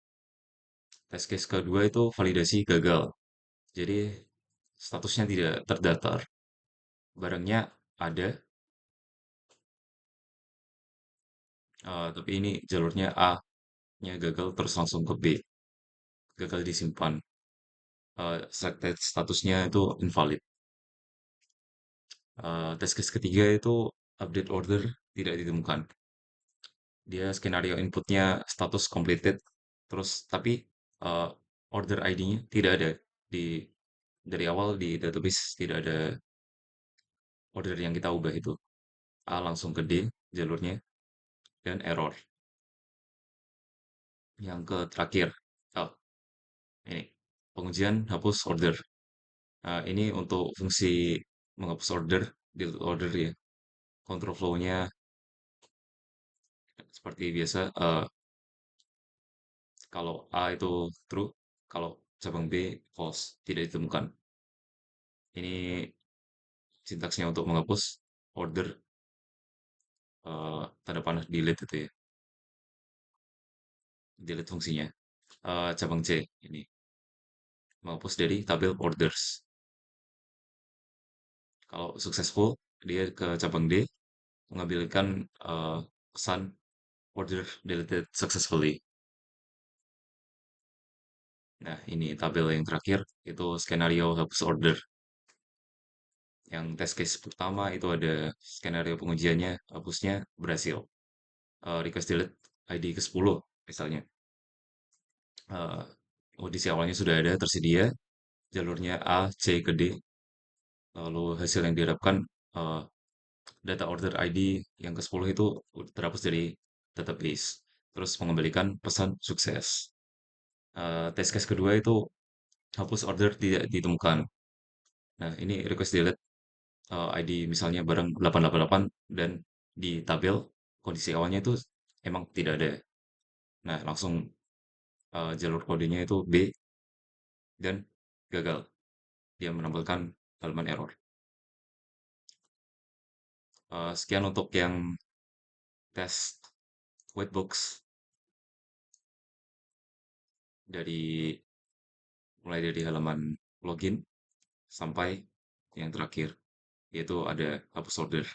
Test case kedua itu validasi gagal. Jadi statusnya tidak terdaftar. Barangnya ada, tapi ini jalurnya A-nya gagal terus langsung ke B. Gagal disimpan. Selected statusnya itu invalid. Test case ketiga itu update order tidak ditemukan. Dia skenario inputnya status completed, terus tapi uh, order ID-nya tidak ada di dari awal di database tidak ada order yang kita ubah itu. A langsung ke D jalurnya dan error. Yang ke terakhir, oh, ini pengujian hapus order. Ini untuk fungsi menghapus order, delete order ya. Control flow-nya seperti biasa. Kalau A itu true, kalau cabang B false, tidak ditemukan. Ini sintaksnya untuk menghapus order tanda panah delete itu ya, delete fungsinya. Cabang C ini menghapus dari tabel orders. Kalau successful dia ke cabang D, mengambilkan pesan order deleted successfully. Nah, ini tabel yang terakhir itu skenario hapus order. Yang test case pertama itu ada skenario pengujiannya hapusnya berhasil. Request delete ID ke-10 misalnya. Eh, Audisi awalnya sudah ada tersedia jalurnya A, C ke D. Lalu hasil yang diharapkan eh, data order ID yang ke-10 itu terhapus dari database. Terus mengembalikan pesan sukses. Test case kedua itu hapus order tidak ditemukan. Nah, ini request delete ID misalnya barang 888 dan di tabel kondisi awalnya itu emang tidak ada. Nah, langsung jalur kodenya itu B dan gagal. Dia menampilkan halaman error. Sekian untuk yang tes whitebox dari mulai dari halaman login sampai yang terakhir yaitu ada hapus order.